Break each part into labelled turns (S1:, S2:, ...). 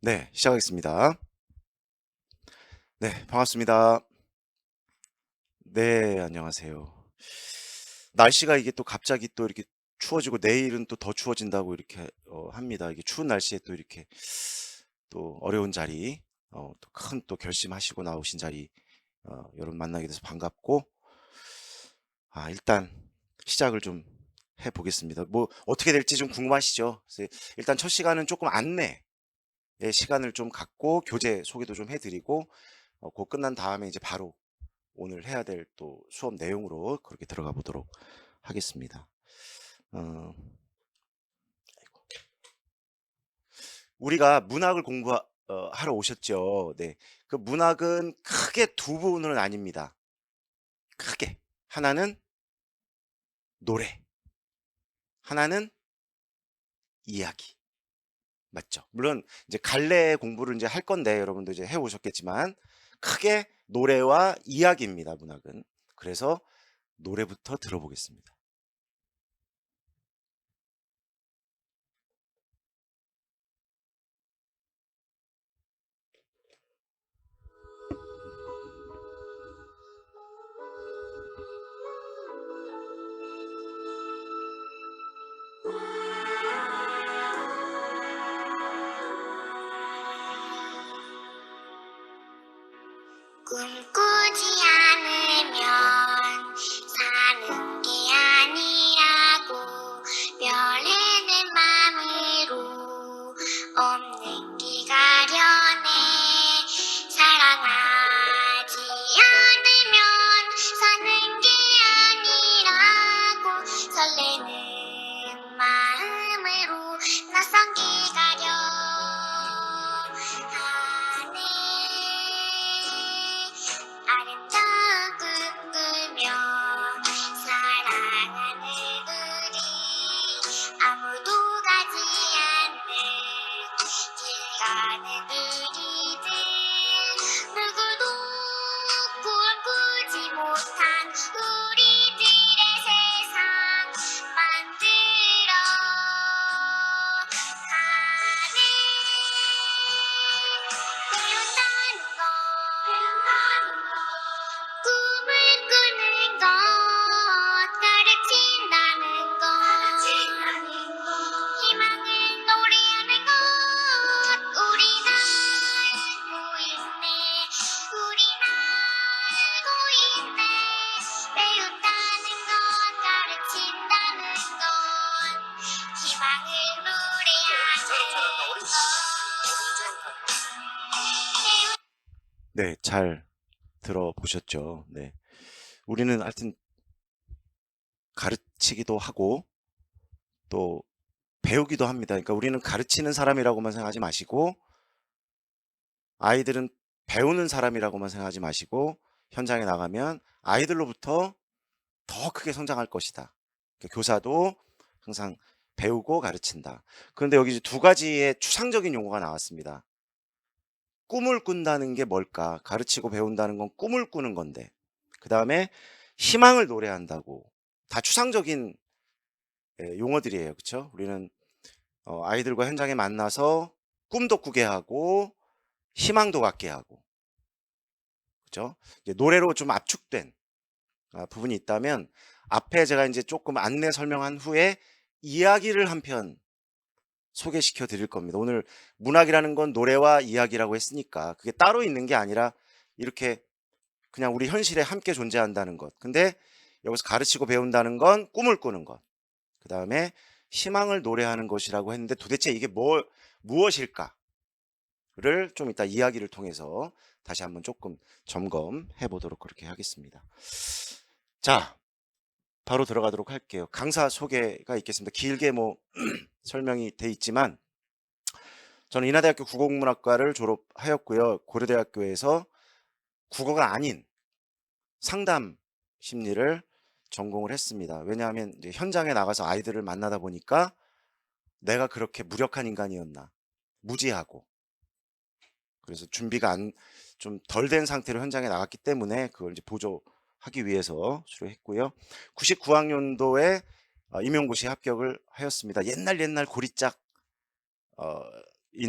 S1: 네, 시작하겠습니다. 네, 반갑습니다. 네, 안녕하세요. 날씨가 이게 또 갑자기 또 이렇게 추워지고 내일은 또 더 추워진다고 이렇게 합니다. 이게 추운 날씨에 또 이렇게 또 어려운 자리, 또 큰 또 결심하시고 나오신 자리, 여러분 만나게 돼서 반갑고, 일단 시작을 좀 해보겠습니다. 뭐 어떻게 될지 좀 궁금하시죠? 그래서 일단 첫 시간은 조금 안내의 시간을 좀 갖고 교재 소개도 좀 해드리고, 그 끝난 다음에 이제 바로 오늘 해야 될 또 수업 내용으로 그렇게 들어가 보도록 하겠습니다. 어, 우리가 문학을 하러 오셨죠. 네. 그 문학은 크게 두 부분으로 나뉩니다. 크게. 하나는 노래, 하나는 이야기. 맞죠? 물론 이제 갈래 공부를 이제 할 건데 여러분도 이제 해 오셨겠지만 크게 노래와 이야기입니다, 문학은. 그래서 노래부터 들어보겠습니다.
S2: 꿈꾸지 않으면 사는 게 아니라고 별에는 맘으로 없는 게 가련해 사랑하지 않으면 사는 게 아니라고 설레는 마음으로 낯선 길 가려 하네 아름다운 꿈 꾸며 사랑하는 우리 아무도 가지 않는 길 가는 우리들 누구도 꿈꾸지 못한 우리들의 세상 만들어 가네 배운다는 것 꿈을 꾸는 것 가르친다는 것 희망을 노래하는 것 우린 알고 있네 우린 알고 있네 배운다는 것 가르친다는 것 희망을 노래하는 것
S1: 네, 잘 들어보셨죠? 네. 우리는 하여튼 가르치기도 하고 또 배우기도 합니다. 그러니까 우리는 가르치는 사람이라고만 생각하지 마시고 아이들은 배우는 사람이라고만 생각하지 마시고 현장에 나가면 아이들로부터 더 크게 성장할 것이다. 그러니까 교사도 항상 배우고 가르친다. 그런데 여기 이제 두 가지의 추상적인 용어가 나왔습니다. 꿈을 꾼다는 게 뭘까? 가르치고 배운다는 건 꿈을 꾸는 건데. 그 다음에 희망을 노래한다고. 다 추상적인 용어들이에요. 그쵸? 우리는 아이들과 현장에 만나서 꿈도 꾸게 하고 희망도 갖게 하고. 그죠? 이제 노래로 좀 압축된 부분이 있다면 앞에 제가 이제 조금 안내 설명한 후에 이야기를 한 편 소개시켜 드릴 겁니다. 오늘 문학이라는 건 노래와 이야기라고 했으니까 그게 따로 있는 게 아니라 이렇게 그냥 우리 현실에 함께 존재한다는 것. 근데 여기서 가르치고 배운다는 건 꿈을 꾸는 것. 그 다음에 희망을 노래하는 것이라고 했는데 도대체 이게 무엇일까를 좀 이따 이야기를 통해서 다시 한번 조금 점검해 보도록 그렇게 하겠습니다. 자, 바로 들어가도록 할게요. 강사 소개가 있겠습니다. 길게 뭐 설명이 돼 있지만 저는 인하대학교 국어국문학과를 졸업하였고요. 고려대학교에서 국어가 아닌 상담 심리를 전공을 했습니다. 왜냐하면 이제 현장에 나가서 아이들을 만나다 보니까 내가 그렇게 무력한 인간이었나, 무지하고, 그래서 준비가 좀 덜 된 상태로 현장에 나갔기 때문에 그걸 이제 보조하기 위해서 수료했고요. 99학년도에 임용고시에 합격을 하였습니다. 옛날 고리짝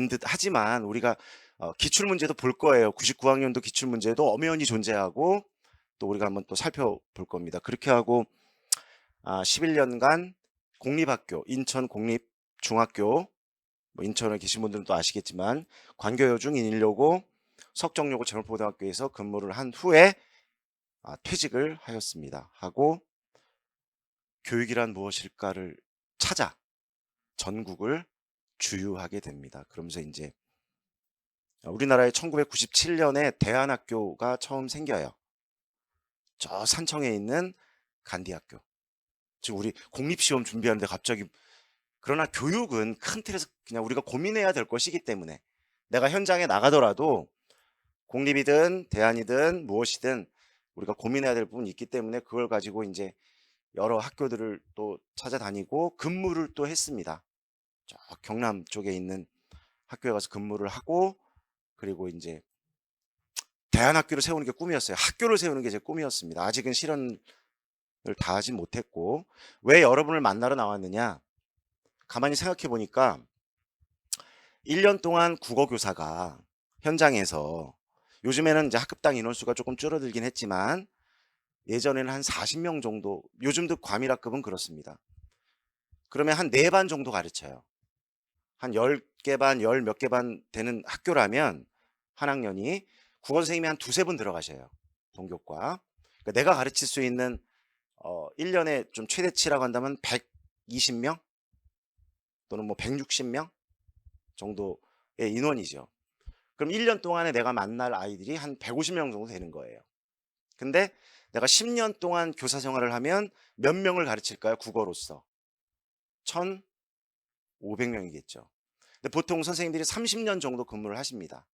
S1: 듯 하지만 우리가 기출 문제도 볼 거예요. 99학년도 기출 문제도 엄연히 존재하고 또 우리가 한번 또 살펴볼 겁니다. 그렇게 하고 11년간 공립학교, 인천 공립중학교, 뭐 인천에 계신 분들은 또 아시겠지만 관교여중 인일여고 석정여고 재물포고등학교에서 근무를 한 후에 퇴직을 하였습니다. 하고 교육이란 무엇일까를 찾아 전국을 주유하게 됩니다. 그러면서 이제 우리나라에 1997년에 대안학교가 처음 생겨요. 저 산청에 있는 간디학교. 지금 우리 공립시험 준비하는데 갑자기 그러나 교육은 큰 틀에서 그냥 우리가 고민해야 될 것이기 때문에 내가 현장에 나가더라도 공립이든 대안이든 무엇이든 우리가 고민해야 될 부분이 있기 때문에 그걸 가지고 이제 여러 학교들을 또 찾아다니고 근무를 또 했습니다. 저 경남 쪽에 있는 학교에 가서 근무를 하고 그리고 이제 대안학교를 세우는 게 꿈이었어요. 학교를 세우는 게 제 꿈이었습니다. 아직은 실현을 다 하진 못했고 왜 여러분을 만나러 나왔느냐? 가만히 생각해 보니까 1년 동안 국어교사가 현장에서 요즘에는 이제 학급당 인원수가 조금 줄어들긴 했지만 예전에는 한 40명 정도, 요즘도 과밀학급은 그렇습니다. 그러면 한 4반 정도 가르쳐요. 한 10개 반, 10 몇 개 반 되는 학교라면 한 학년이 국어 선생님이 한 두세 분 들어가셔요. 동교과. 그러니까 내가 가르칠 수 있는 1년에 좀 최대치라고 한다면 120명 또는 뭐 160명 정도의 인원이죠. 그럼 1년 동안에 내가 만날 아이들이 한 150명 정도 되는 거예요. 근데 내가 10년 동안 교사 생활을 하면 몇 명을 가르칠까요? 국어로서. 1,500명이겠죠. 근데 보통 선생님들이 30년 정도 근무를 하십니다.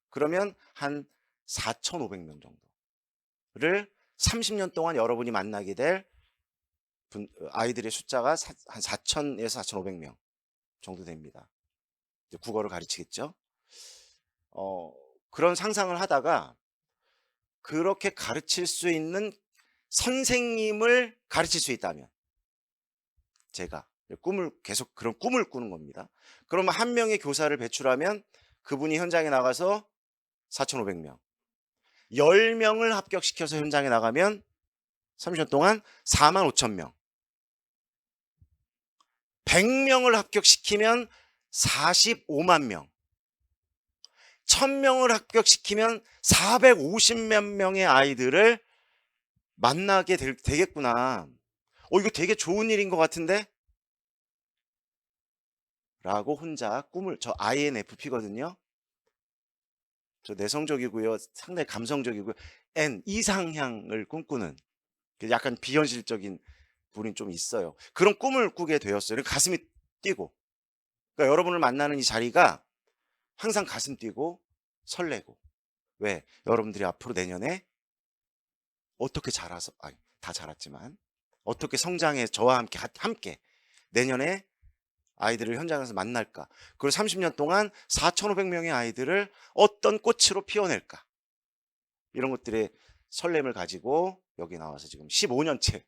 S1: 그러면 한 4,500명 정도를 30년 동안 여러분이 만나게 될 아이들의 숫자가 한 4,000에서 4,500명 정도 됩니다. 이제 국어를 가르치겠죠. 그런 상상을 하다가 그렇게 가르칠 수 있는 선생님을 가르칠 수 있다면 제가 계속 그런 꿈을 꾸는 겁니다. 그러면 한 명의 교사를 배출하면 그분이 현장에 나가서 4,500명, 10명을 합격시켜서 현장에 나가면 30년 동안 45,000명, 100명을 합격시키면 45만 명, 1000명을 합격시키면 450몇 명의 아이들을 만나게 되겠구나. 이거 되게 좋은 일인 것 같은데? 라고 혼자 저 INFP거든요. 저 내성적이고요. 상당히 감성적이고요. 이상향을 꿈꾸는 약간 비현실적인 분이 좀 있어요. 그런 꿈을 꾸게 되었어요. 가슴이 뛰고. 그러니까 여러분을 만나는 이 자리가 항상 가슴 뛰고 설레고. 왜? 여러분들이 앞으로 내년에 어떻게 자라서, 아니, 다 자랐지만, 어떻게 성장해 저와 함께 내년에 아이들을 현장에서 만날까? 그리고 30년 동안 4,500명의 아이들을 어떤 꽃으로 피워낼까? 이런 것들의 설렘을 가지고 여기 나와서 지금 15년째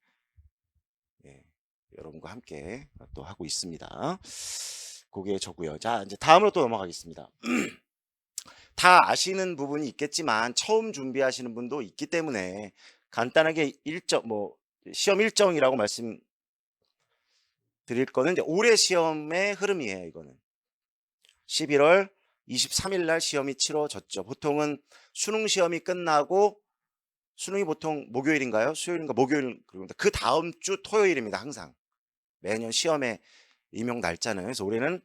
S1: 여러분과 함께 또 하고 있습니다. 그게 저고요. 자, 이제 다음으로 또 넘어가겠습니다. 다 아시는 부분이 있겠지만 처음 준비하시는 분도 있기 때문에 간단하게 시험 일정이라고 말씀드릴 거는 이제 올해 시험의 흐름이에요. 이거는 11월 23일 날 시험이 치러졌죠. 보통은 수능 시험이 끝나고 수능이 보통 목요일인가요? 수요일인가? 목요일. 그런데 그 다음 주 토요일입니다. 항상 매년 시험의 임용 날짜는. 그래서 올해는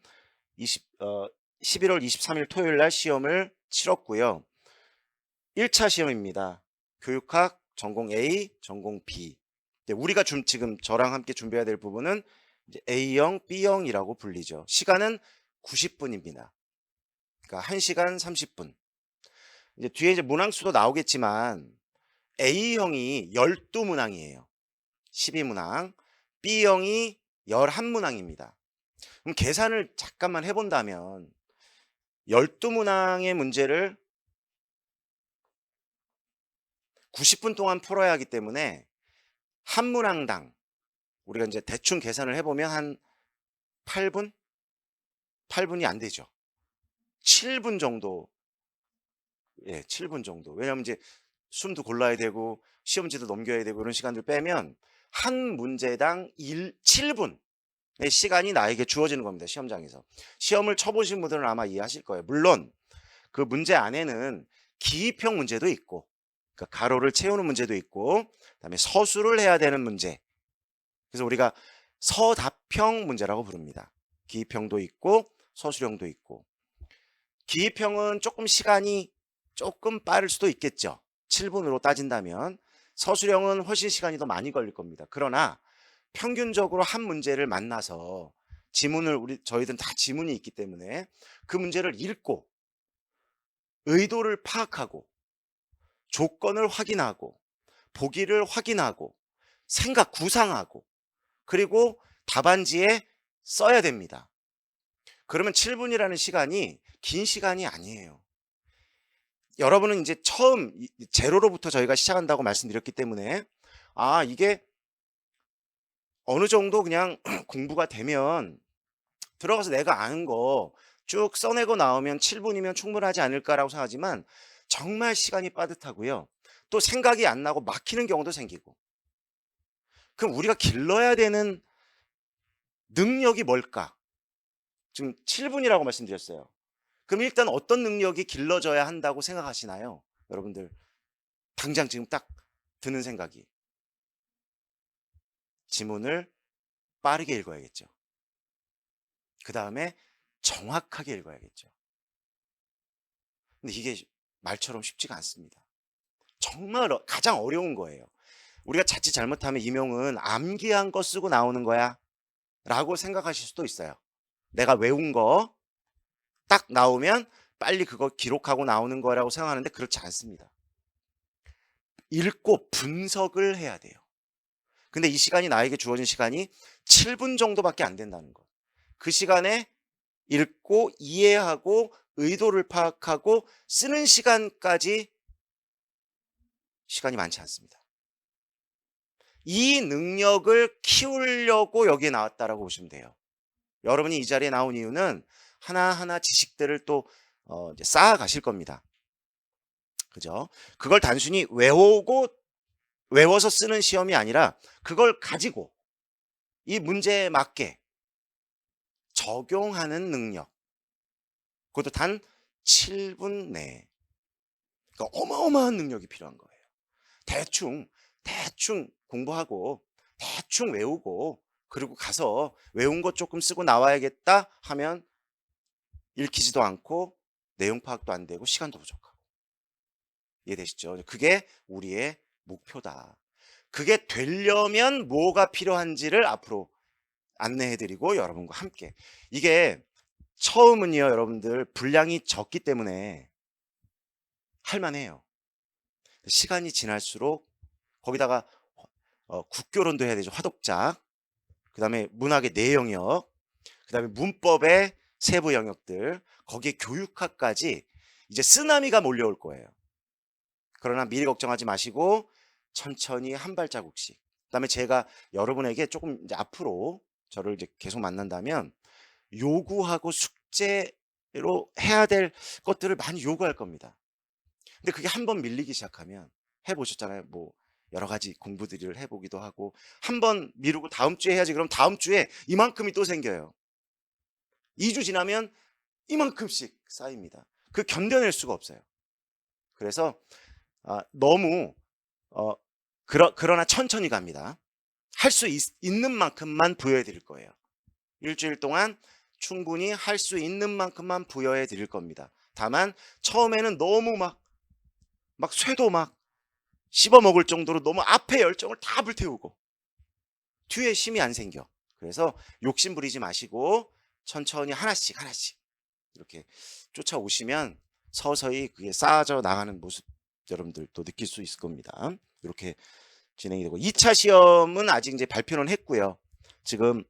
S1: 11월 23일 토요일 날 시험을 치렀고요. 1차 시험입니다. 교육학 전공 A, 전공 B. 우리가 지금 저랑 함께 준비해야 될 부분은 이제 A형, B형이라고 불리죠. 시간은 90분입니다. 그러니까 1시간 30분. 이제 뒤에 이제 문항수도 나오겠지만 A형이 12문항이에요. 12문항. B형이 11문항입니다. 그럼 계산을 잠깐만 해본다면 12문항의 문제를 90분 동안 풀어야 하기 때문에 한 문항당 우리가 이제 대충 계산을 해보면 한 8분? 8분이 안 되죠. 7분 정도, 예, 7분 정도. 왜냐하면 이제 숨도 골라야 되고 시험지도 넘겨야 되고 이런 시간들 빼면 한 문제당 7분의 시간이 나에게 주어지는 겁니다. 시험장에서. 시험을 쳐보신 분들은 아마 이해하실 거예요. 물론 그 문제 안에는 기입형 문제도 있고, 그러니까 가로를 채우는 문제도 있고, 그다음에 서술을 해야 되는 문제. 그래서 우리가 서답형 문제라고 부릅니다. 기입형도 있고 서술형도 있고. 기입형은 조금 시간이 조금 빠를 수도 있겠죠. 7분으로 따진다면. 서술형은 훨씬 시간이 더 많이 걸릴 겁니다. 그러나 평균적으로 한 문제를 만나서 지문을 저희들은 다 지문이 있기 때문에 그 문제를 읽고 의도를 파악하고 조건을 확인하고 보기를 확인하고 생각 구상하고 그리고 답안지에 써야 됩니다. 그러면 7분이라는 시간이 긴 시간이 아니에요. 여러분은 이제 처음 제로로부터 저희가 시작한다고 말씀드렸기 때문에 이게 어느 정도 그냥 공부가 되면 들어가서 내가 아는 거 쭉 써내고 나오면 7분이면 충분하지 않을까라고 생각하지만 정말 시간이 빠듯하고요. 또 생각이 안 나고 막히는 경우도 생기고. 그럼 우리가 길러야 되는 능력이 뭘까? 지금 7분이라고 말씀드렸어요. 그럼 일단 어떤 능력이 길러져야 한다고 생각하시나요? 여러분들 당장 지금 딱 드는 생각이. 지문을 빠르게 읽어야겠죠. 그 다음에 정확하게 읽어야겠죠. 근데 이게 말처럼 쉽지가 않습니다. 정말 가장 어려운 거예요. 우리가 자칫 잘못하면 임용은 암기한 거 쓰고 나오는 거야 라고 생각하실 수도 있어요. 내가 외운 거 딱 나오면 빨리 그거 기록하고 나오는 거라고 생각하는데 그렇지 않습니다. 읽고 분석을 해야 돼요. 근데 이 시간이 나에게 주어진 시간이 7분 정도밖에 안 된다는 거. 그 시간에 읽고 이해하고 의도를 파악하고 쓰는 시간까지 시간이 많지 않습니다. 이 능력을 키우려고 여기에 나왔다라고 보시면 돼요. 여러분이 이 자리에 나온 이유는 하나하나 지식들을 또 이제 쌓아가실 겁니다. 그죠? 그걸 단순히 외워서 쓰는 시험이 아니라 그걸 가지고 이 문제에 맞게 적용하는 능력. 그것도 단 7분 내에. 그러니까 어마어마한 능력이 필요한 거예요. 대충 공부하고 대충 외우고 그리고 가서 외운 것 조금 쓰고 나와야겠다 하면 읽히지도 않고 내용 파악도 안 되고 시간도 부족하고. 이해되시죠? 그게 우리의 목표다. 그게 되려면 뭐가 필요한지를 앞으로 안내해드리고 여러분과 함께. 이게 처음은요, 여러분들 분량이 적기 때문에 할만해요. 시간이 지날수록 거기다가 국교론도 해야 되죠. 화독작. 그 다음에 문학의 내영역. 그 다음에 문법의 세부 영역들. 거기에 교육학까지 이제 쓰나미가 몰려올 거예요. 그러나 미리 걱정하지 마시고 천천히 한 발자국씩. 그다음에 제가 여러분에게 조금 이제 앞으로 저를 이제 계속 만난다면 요구하고 숙제로 해야 될 것들을 많이 요구할 겁니다. 근데 그게 한번 밀리기 시작하면 해보셨잖아요. 뭐 여러 가지 공부들을 해보기도 하고 한번 미루고 다음 주에 해야지. 그럼 다음 주에 이만큼이 또 생겨요. 2주 지나면 이만큼씩 쌓입니다. 그 견뎌낼 수가 없어요. 그래서 너무 그러나 천천히 갑니다. 할 수 있는 만큼만 부여해 드릴 거예요. 일주일 동안 충분히 할 수 있는 만큼만 부여해 드릴 겁니다. 다만 처음에는 너무 막 쇠도 막 씹어 먹을 정도로 너무 앞에 열정을 다 불태우고 뒤에 힘이 안 생겨. 그래서 욕심 부리지 마시고 천천히 하나씩 이렇게 쫓아오시면 서서히 그게 쌓아져 나가는 모습 여러분들도 느낄 수 있을 겁니다. 이렇게 진행이 되고 2차 시험은 아직 이제 발표는 했고요. 지금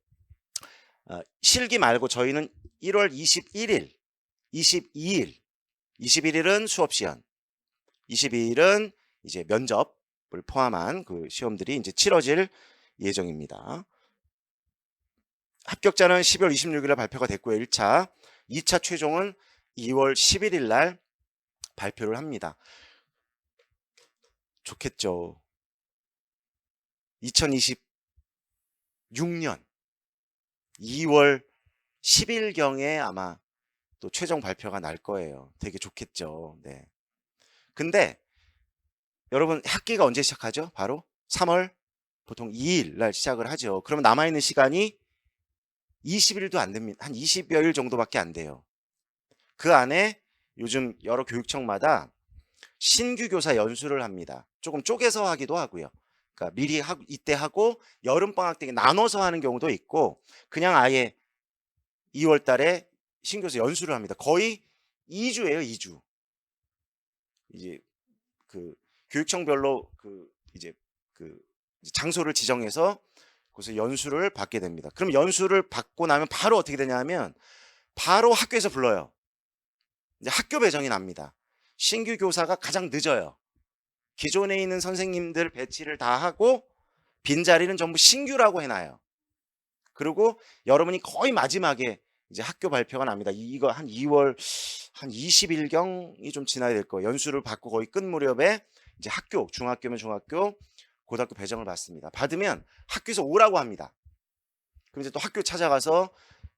S1: 실기 말고 저희는 1월 21일, 22일, 21일은 수업 시험, 22일은 이제 면접을 포함한 그 시험들이 이제 치러질 예정입니다. 합격자는 12월 26일에 발표가 됐고요. 1차, 2차 최종은 2월 11일 날 발표를 합니다. 좋겠죠. 2026년 2월 10일경에 아마 또 최종 발표가 날 거예요. 되게 좋겠죠. 네. 근데 여러분 학기가 언제 시작하죠? 바로 3월 보통 2일 날 시작을 하죠. 그러면 남아있는 시간이 20일도 안 됩니다. 한 20여일 정도밖에 안 돼요. 그 안에 요즘 여러 교육청마다 신규 교사 연수를 합니다. 조금 쪼개서 하기도 하고요. 그러니까 미리 이때 하고 여름방학 때 나눠서 하는 경우도 있고 그냥 아예 2월 달에 신교사 연수를 합니다. 거의 2주예요, 2주. 이제 그 교육청별로 이제 장소를 지정해서 그래서 연수를 받게 됩니다. 그럼 연수를 받고 나면 바로 어떻게 되냐면 바로 학교에서 불러요. 이제 학교 배정이 납니다. 신규 교사가 가장 늦어요. 기존에 있는 선생님들 배치를 다 하고 빈자리는 전부 신규라고 해놔요. 그리고 여러분이 거의 마지막에 이제 학교 발표가 납니다. 이거 한 2월 한 20일경이 좀 지나야 될 거예요. 연수를 받고 거의 끝 무렵에 이제 학교, 중학교면 중학교, 고등학교 배정을 받습니다. 받으면 학교에서 오라고 합니다. 그럼 이제 또 학교 찾아가서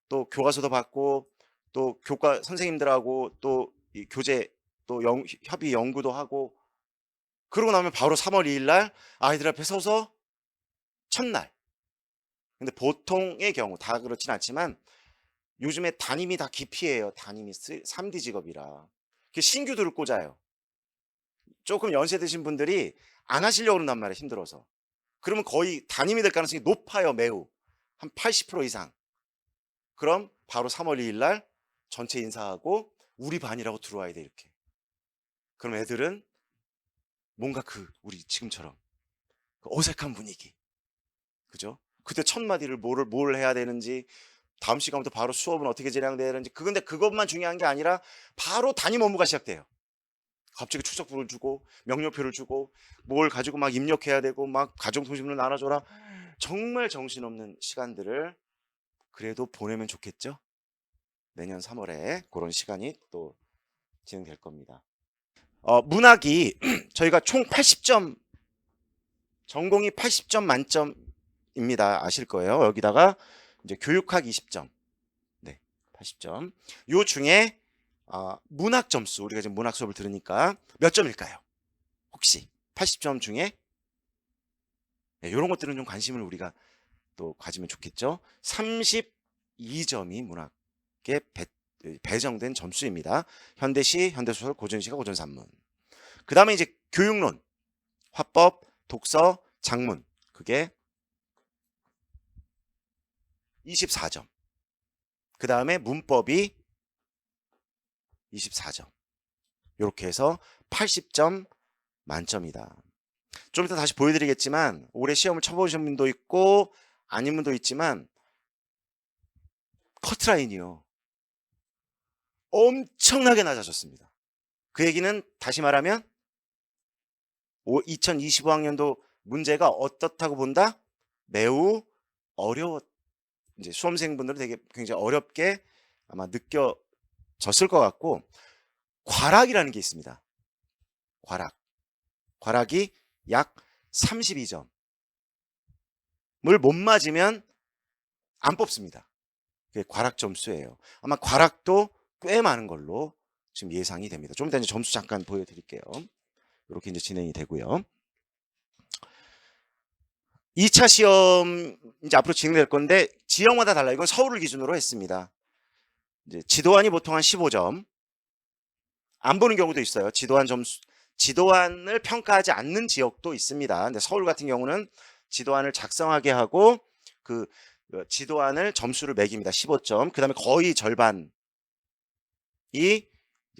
S1: 또 교과서도 받고 또 교과 선생님들하고 또 이 교재 또 협의 연구도 하고 그러고 나면 바로 3월 2일 날 아이들 앞에 서서 첫날. 근데 보통의 경우 다 그렇진 않지만 요즘에 담임이 다 기피해요. 담임이 3D 직업이라. 신규들을 꽂아요. 조금 연세 드신 분들이 안 하시려고 그런단 말이에요. 힘들어서. 그러면 거의 담임이 될 가능성이 높아요. 매우. 한 80% 이상. 그럼 바로 3월 2일 날 전체 인사하고 우리 반이라고 들어와야 돼 이렇게. 그럼 애들은 뭔가 우리 지금처럼 어색한 분위기. 그죠? 그때 첫 마디를 뭘 해야 되는지 다음 시간부터 바로 수업은 어떻게 진행돼야 되는지 근데 그것만 중요한 게 아니라 바로 담임 업무가 시작돼요. 갑자기 출석부를 주고 명료표를 주고 뭘 가지고 막 입력해야 되고 막 가정통신문을 나눠줘라. 정말 정신없는 시간들을 그래도 보내면 좋겠죠? 내년 3월에 그런 시간이 또 진행될 겁니다. 문학이 저희가 총 80점 전공이 80점 만점입니다. 아실 거예요. 여기다가 이제 교육학 20점. 네, 80점. 요 중에 문학 점수 우리가 지금 문학 수업을 들으니까 몇 점일까요? 혹시 80점 중에 네, 이런 것들은 좀 관심을 우리가 또 가지면 좋겠죠. 32점이 문학에 배정된 점수입니다. 현대시, 현대소설, 고전시가, 고전산문. 그 다음에 이제 교육론, 화법, 독서, 작문. 그게 24점. 그 다음에 문법이 24점. 이렇게 해서 80점 만점이다. 좀 이따 다시 보여드리겠지만 올해 시험을 쳐보신 분도 있고 아닌 분도 있지만 커트라인이요. 엄청나게 낮아졌습니다. 그 얘기는 다시 말하면 2025학년도 문제가 어떻다고 본다? 매우 이제 수험생분들은 되게 굉장히 어렵게 아마 느껴졌을 것 같고 과락이라는 게 있습니다. 과락이 약 32점을 못 맞으면 안 뽑습니다. 그게 과락 점수예요. 아마 과락도 꽤 많은 걸로 지금 예상이 됩니다. 좀 이따 이제 점수 잠깐 보여드릴게요. 이렇게 이제 진행이 되고요. 2차 시험 이제 앞으로 진행될 건데 지역마다 달라요. 이건 서울을 기준으로 했습니다. 이제 지도안이 보통 한 15점. 안 보는 경우도 있어요. 지도안을 평가하지 않는 지역도 있습니다. 근데 서울 같은 경우는 지도안을 작성하게 하고 그 지도안을 점수를 매깁니다. 15점. 그다음에 거의 절반이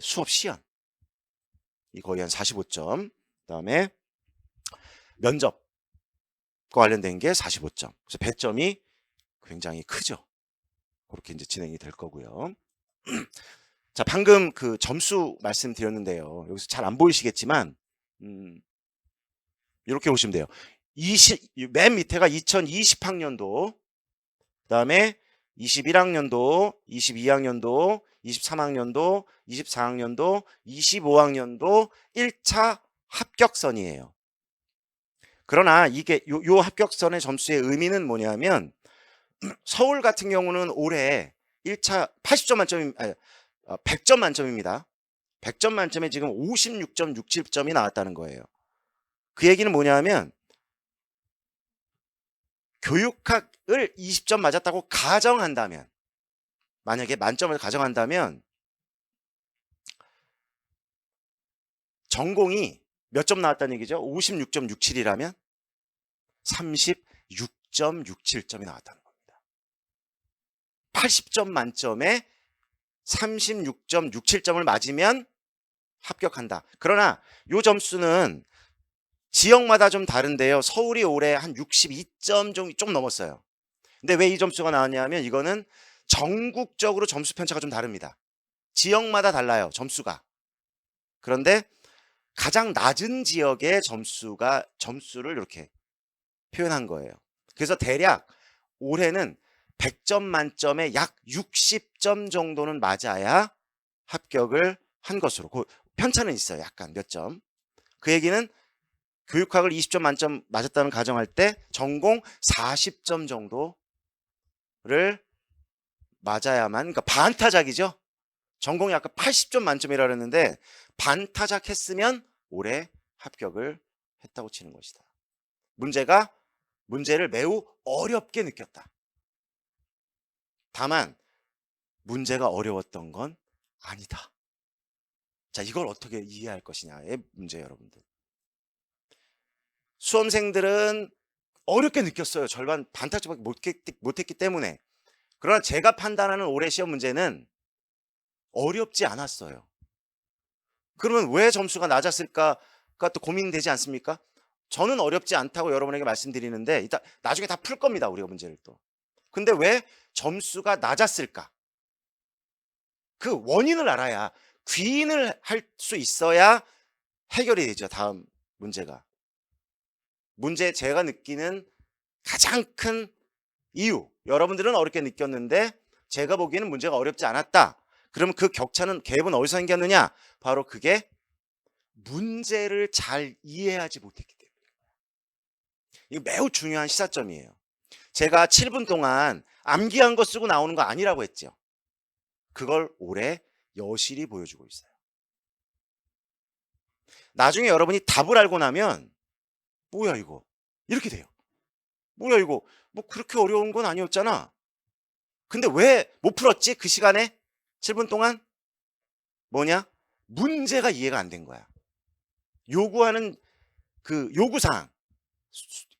S1: 수업 시연. 이 거의 한 45점. 그다음에 면접과 관련된 게 45점. 그래서 배점이 굉장히 크죠. 그렇게 이제 진행이 될 거고요. 자, 방금 그 점수 말씀드렸는데요. 여기서 잘 안 보이시겠지만 이렇게 보시면 돼요. 맨 밑에가 2020학년도, 그다음에 21학년도, 22학년도, 23학년도, 24학년도, 25학년도 1차 합격선이에요. 그러나 이게 요 합격선의 점수의 의미는 뭐냐면 서울 같은 경우는 올해 1차 80점 만점이 100점 만점입니다. 100점 만점에 지금 56.67점이 나왔다는 거예요. 그 얘기는 뭐냐면 교육학을 20점 맞았다고 가정한다면, 만약에 만점을 가정한다면 전공이 몇 점 나왔다는 얘기죠? 56.67이라면 36.67점이 나왔다는 겁니다. 80점 만점에 36.67점을 맞으면 합격한다. 그러나 이 점수는 지역마다 좀 다른데요. 서울이 올해 한 62점 정도 좀 넘었어요. 근데 왜 이 점수가 나왔냐면 이거는 전국적으로 점수 편차가 좀 다릅니다. 지역마다 달라요, 점수가. 그런데 가장 낮은 지역의 점수를 이렇게 표현한 거예요. 그래서 대략 올해는 100점 만점에 약 60점 정도는 맞아야 합격을 한 것으로. 그 편차는 있어요. 약간 몇 점. 그 얘기는 교육학을 20점 만점 맞았다는 가정할 때 전공 40점 정도를 맞아야만, 그러니까 반타작이죠. 전공이 아까 80점 만점이라 그랬는데 반타작 했으면 올해 합격을 했다고 치는 것이다. 문제를 매우 어렵게 느꼈다. 다만 문제가 어려웠던 건 아니다. 자, 이걸 어떻게 이해할 것이냐의 문제예요, 여러분들. 수험생들은 어렵게 느꼈어요. 절반 반타작밖에 못했기 때문에. 그러나 제가 판단하는 올해 시험 문제는 어렵지 않았어요. 그러면 왜 점수가 낮았을까가 또 고민되지 않습니까? 저는 어렵지 않다고 여러분에게 말씀드리는데 이따 나중에 다 풀 겁니다, 우리가 문제를 또. 근데 왜 점수가 낮았을까? 그 원인을 알아야, 귀인을 할 수 있어야 해결이 되죠. 다음 문제가. 제가 느끼는 가장 큰 이유, 여러분들은 어렵게 느꼈는데 제가 보기에는 문제가 어렵지 않았다. 그러면 그 격차는, 갭은 어디서 생겼느냐? 바로 그게 문제를 잘 이해하지 못했기 때문이에요. 이거 매우 중요한 시사점이에요. 제가 7분 동안 암기한 거 쓰고 나오는 거 아니라고 했죠. 그걸 올해 여실히 보여주고 있어요. 나중에 여러분이 답을 알고 나면 뭐야 이거, 이렇게 돼요. 뭐야 이거, 뭐 그렇게 어려운 건 아니었잖아. 근데 왜 못 풀었지? 그 시간에 7분 동안 뭐냐? 문제가 이해가 안 된 거야. 요구하는 그 요구사항,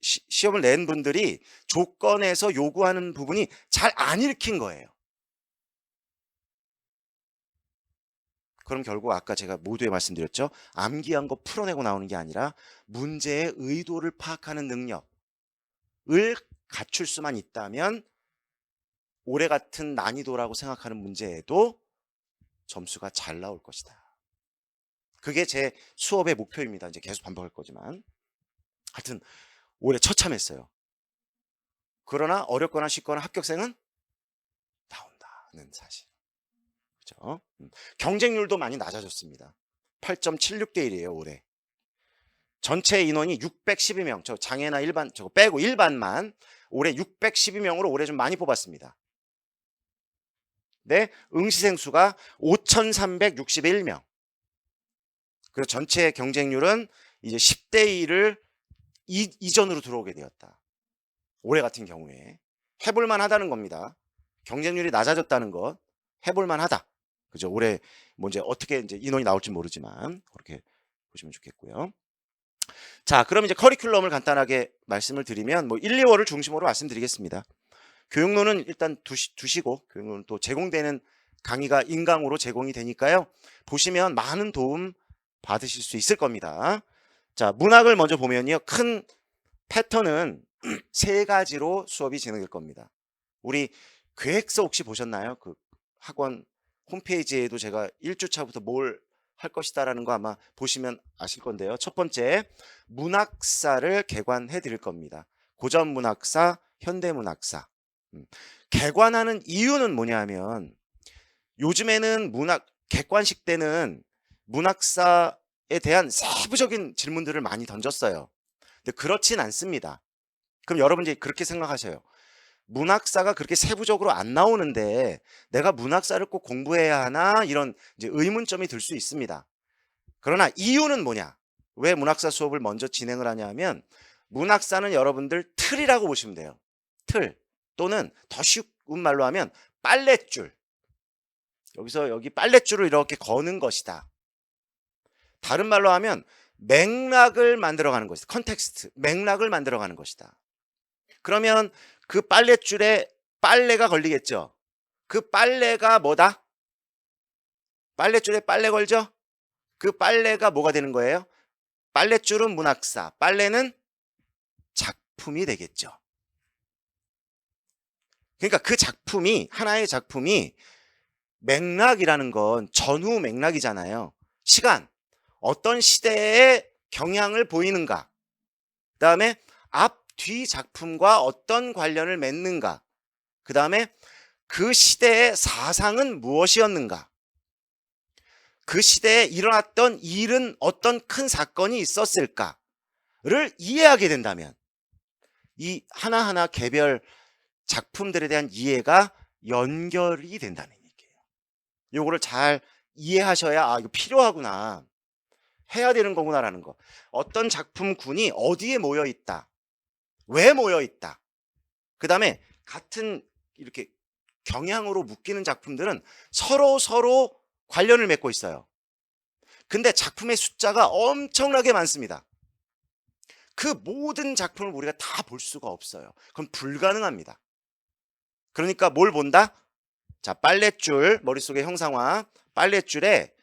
S1: 시험을 낸 분들이 조건에서 요구하는 부분이 잘 안 읽힌 거예요. 그럼 결국 아까 제가 모두에 말씀드렸죠. 암기한 거 풀어내고 나오는 게 아니라 문제의 의도를 파악하는 능력을 갖출 수만 있다면 올해 같은 난이도라고 생각하는 문제에도 점수가 잘 나올 것이다. 그게 제 수업의 목표입니다. 이제 계속 반복할 거지만. 하여튼 올해 처참했어요. 그러나 어렵거나 쉽거나 합격생은 나온다는 사실. 그렇죠? 경쟁률도 많이 낮아졌습니다. 8.76대 1이에요, 올해. 전체 인원이 612명, 저 장애나 일반 저거 빼고 일반만 올해 612명으로 올해 좀 많이 뽑았습니다. 네, 응시생 수가 5,361명. 그래서 전체 경쟁률은 이제 10대 1을 이전으로 들어오게 되었다. 올해 같은 경우에 해볼만 하다는 겁니다. 경쟁률이 낮아졌다는 것, 해볼만 하다. 그죠? 올해 뭐 이제 어떻게 이제 인원이 나올지 모르지만 그렇게 보시면 좋겠고요. 자, 그럼 이제 커리큘럼을 간단하게 말씀을 드리면 뭐 1, 2월을 중심으로 말씀드리겠습니다. 교육론은 일단 두시고, 교육론은 또 제공되는 강의가 인강으로 제공이 되니까요. 보시면 많은 도움 받으실 수 있을 겁니다. 자, 문학을 먼저 보면요. 큰 패턴은 세 가지로 수업이 진행될 겁니다. 우리 계획서 혹시 보셨나요? 그 학원 홈페이지에도 제가 1주차부터 뭘 할 것이다라는 거 아마 보시면 아실 건데요. 첫 번째, 문학사를 개관해 드릴 겁니다. 고전 문학사, 현대 문학사. 개관하는 이유는 뭐냐면 요즘에는 객관식 때는 문학사에 대한 세부적인 질문들을 많이 던졌어요. 근데 그렇진 않습니다. 그럼 여러분 이제 그렇게 생각하셔요. 문학사가 그렇게 세부적으로 안 나오는데 내가 문학사를 꼭 공부해야 하나? 이런 이제 의문점이 들 수 있습니다. 그러나 이유는 뭐냐? 왜 문학사 수업을 먼저 진행을 하냐 하면 문학사는 여러분들 틀이라고 보시면 돼요. 틀 또는 더 쉬운 말로 하면 빨랫줄. 여기서 여기 빨랫줄을 이렇게 거는 것이다. 다른 말로 하면 맥락을 만들어가는 것이다. 컨텍스트, 맥락을 만들어가는 것이다. 그러면 그 빨랫줄에 빨래가 걸리겠죠. 그 빨래가 뭐다? 빨랫줄에 빨래 걸죠? 그 빨래가 뭐가 되는 거예요? 빨랫줄은 문학사, 빨래는 작품이 되겠죠. 그러니까 그 작품이, 하나의 작품이 맥락이라는 건 전후 맥락이잖아요. 시간, 어떤 시대에 경향을 보이는가. 그 다음에 앞, 뒤 작품과 어떤 관련을 맺는가. 그 다음에 그 시대의 사상은 무엇이었는가. 그 시대에 일어났던 일은 어떤 큰 사건이 있었을까를 이해하게 된다면 이 하나하나 개별 작품들에 대한 이해가 연결이 된다는 얘기예요. 요거를 잘 이해하셔야 이거 필요하구나. 해야 되는 거구나라는 거. 어떤 작품군이 어디에 모여 있다. 왜 모여 있다. 그다음에 같은 이렇게 경향으로 묶이는 작품들은 서로 관련을 맺고 있어요. 근데 작품의 숫자가 엄청나게 많습니다. 그 모든 작품을 우리가 다 볼 수가 없어요. 그럼 불가능합니다. 그러니까 뭘 본다? 자, 빨랫줄, 머릿속에 형상화, 빨랫줄에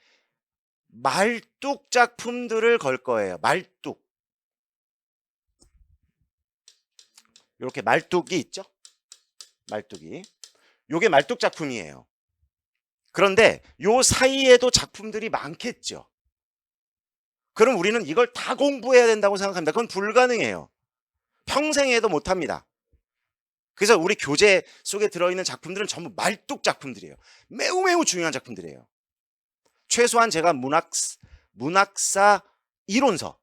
S1: 말뚝 작품들을 걸 거예요. 말뚝. 이렇게 말뚝이 있죠? 말뚝이. 요게 말뚝 작품이에요. 그런데 요 사이에도 작품들이 많겠죠. 그럼 우리는 이걸 다 공부해야 된다고 생각합니다. 그건 불가능해요. 평생 해도 못합니다. 그래서 우리 교재 속에 들어있는 작품들은 전부 말뚝 작품들이에요. 매우 중요한 작품들이에요. 최소한 제가 문학사 이론서,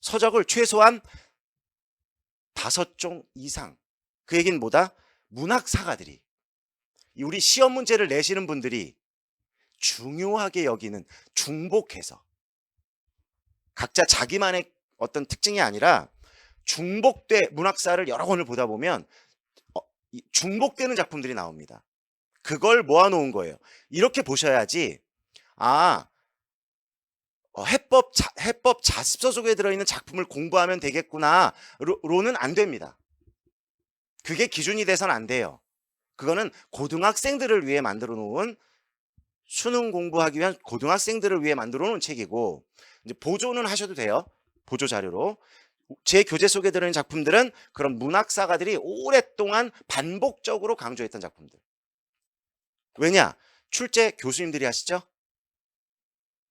S1: 서적을 최소한 5종 이상. 그 얘기는 뭐다? 문학사가들이, 우리 시험 문제를 내시는 분들이 중요하게 여기는 중복해서, 각자 자기만의 어떤 특징이 아니라 문학사를 여러 권을 보다 보면 중복되는 작품들이 나옵니다. 그걸 모아놓은 거예요. 이렇게 보셔야지 해법 자습서 속에 들어있는 작품을 공부하면 되겠구나 로는 안 됩니다. 그게 기준이 돼서는 안 돼요. 그거는 고등학생들을 위해 만들어 놓은, 수능 공부하기 위한 고등학생들을 위해 만들어 놓은 책이고, 이제 보조는 하셔도 돼요. 보조 자료로. 제 교재 속에 들어있는 작품들은 그런 문학사가들이 오랫동안 반복적으로 강조했던 작품들. 왜냐? 출제 교수님들이 하시죠?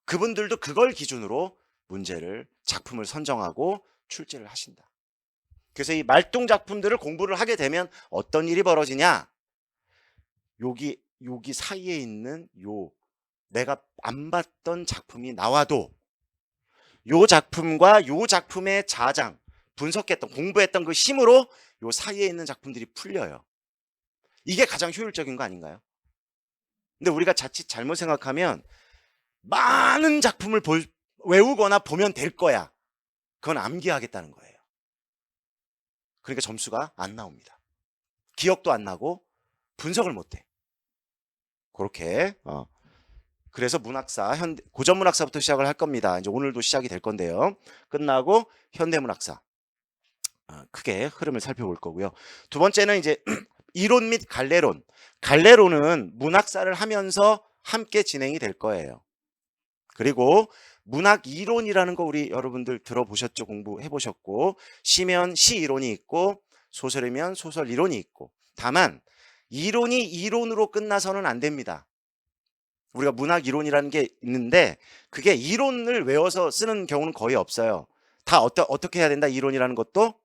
S1: 그분들도 그걸 기준으로 작품을 선정하고 출제를 하신다. 그래서 이 말뚱 작품들을 공부를 하게 되면 어떤 일이 벌어지냐? 여기 사이에 있는 내가 안 봤던 작품이 나와도 요 작품과 요 작품의 자장, 분석했던, 공부했던 그 힘으로 요 사이에 있는 작품들이 풀려요. 이게 가장 효율적인 거 아닌가요? 근데 우리가 자칫 잘못 생각하면 많은 작품을 외우거나 보면 될 거야. 그건 암기하겠다는 거예요. 그러니까 점수가 안 나옵니다. 기억도 안 나고 분석을 못 해. 그렇게 그래서 고전 문학사부터 시작을 할 겁니다. 이제 오늘도 시작이 될 건데요. 끝나고 현대 문학사 크게 흐름을 살펴볼 거고요. 두 번째는 이제 이론 및 갈래론. 갈래론은 문학사를 하면서 함께 진행이 될 거예요. 그리고 문학 이론이라는 거 우리 여러분들 들어보셨죠? 공부해 보셨고, 시면 시 이론이 있고 소설이면 소설 이론이 있고, 다만 이론이 이론으로 끝나서는 안 됩니다. 우리가 문학 이론이라는 게 있는데 그게 이론을 외워서 쓰는 경우는 거의 없어요. 다 어떻게 해야 된다? 이론이라는 것도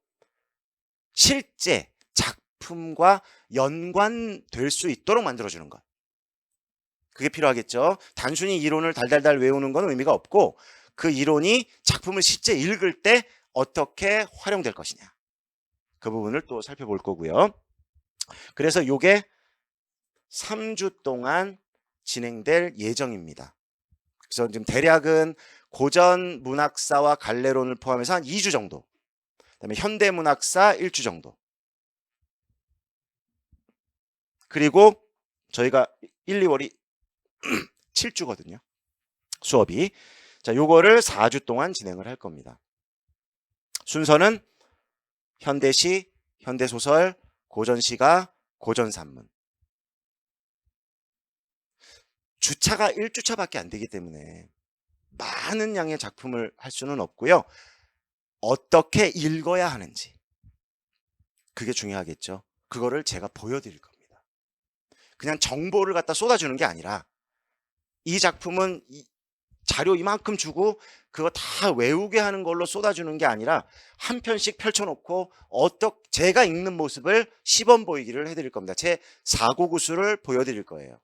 S1: 실제 작품과 연관될 수 있도록 만들어주는 것. 그게 필요하겠죠. 단순히 이론을 달달달 외우는 건 의미가 없고 그 이론이 작품을 실제 읽을 때 어떻게 활용될 것이냐. 그 부분을 또 살펴볼 거고요. 그래서 요게 3주 동안 진행될 예정입니다. 그래서 지금 대략은 고전 문학사와 갈래론을 포함해서 한 2주 정도. 그다음에 현대 문학사 1주 정도. 그리고 저희가 1, 2월이 7주거든요. 수업이. 자, 요거를 4주 동안 진행을 할 겁니다. 순서는 현대시, 현대소설, 고전시가, 고전산문. 주차가 1주차밖에 안 되기 때문에 많은 양의 작품을 할 수는 없고요. 어떻게 읽어야 하는지. 그게 중요하겠죠. 그거를 제가 보여드릴 겁니다. 그냥 정보를 갖다 쏟아주는 게 아니라 이 작품은 자료 이만큼 주고 그거 다 외우게 하는 걸로 쏟아주는 게 아니라 한 편씩 펼쳐놓고 제가 읽는 모습을 시범 보이기를 해드릴 겁니다. 제 사고구수를 보여드릴 거예요.